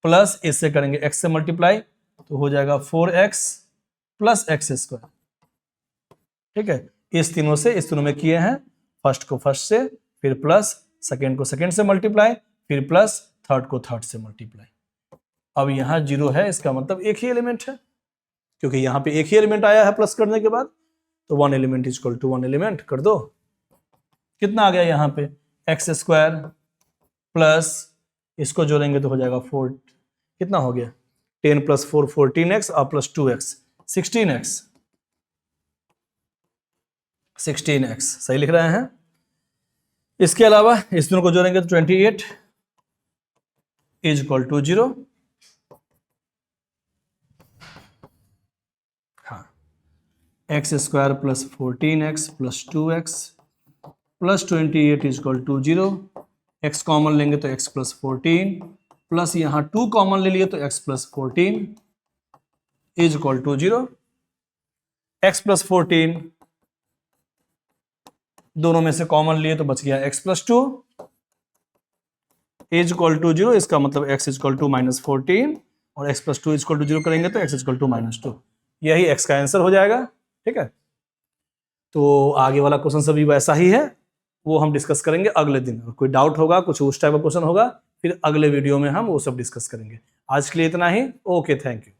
प्लस इससे करेंगे x से मल्टीप्लाई तो हो जाएगा 4x प्लस x स्क्वायर। ठीक है, इस तीनों से इस तीनों में किए हैं, फर्स्ट को फर्स्ट से, फिर प्लस सेकेंड को सेकेंड से मल्टीप्लाई, फिर प्लस थर्ड को थर्ड से मल्टीप्लाई। अब यहां 0 है, इसका मतलब एक ही एलिमेंट है, क्योंकि यहां पे एक ही एलिमेंट आया है प्लस करने के बाद, तो 1 element is equal to 1 element कर दो। कितना आ गया यहाँ पे x स्क्वायर प्लस इसको जोड़ेंगे तो हो जाएगा 4, कितना हो गया 10 प्लस 4 14x और प्लस 2x 16x, सही लिख रहे हैं। इसके अलावा इस दोनों को जोड़ेंगे तो 28 इज इक्वल टू 0। हाँ, x square plus 14x plus 2x plus 28 is equal to 0। x common लेंगे तो x प्लस 14 प्लस यहाँ 2 कॉमन ले लिए तो x plus 14 is equal to 0। x plus 14 दोनों में से कॉमन लिए तो बच गया x plus 2 is equal to 0। इसका मतलब x इज इक्वल टू -14 और x plus 2 is equal to 0 करेंगे तो x इज इक्वल टू -2, यही x का आंसर हो जाएगा। ठीक है, तो आगे वाला क्वेश्चन सभी वैसा ही है, वो हम डिस्कस करेंगे अगले दिन। कोई डाउट होगा, कुछ उस टाइप का क्वेश्चन होगा, फिर अगले वीडियो में हम वो सब डिस्कस करेंगे। आज के लिए इतना ही, ओके, थैंक यू।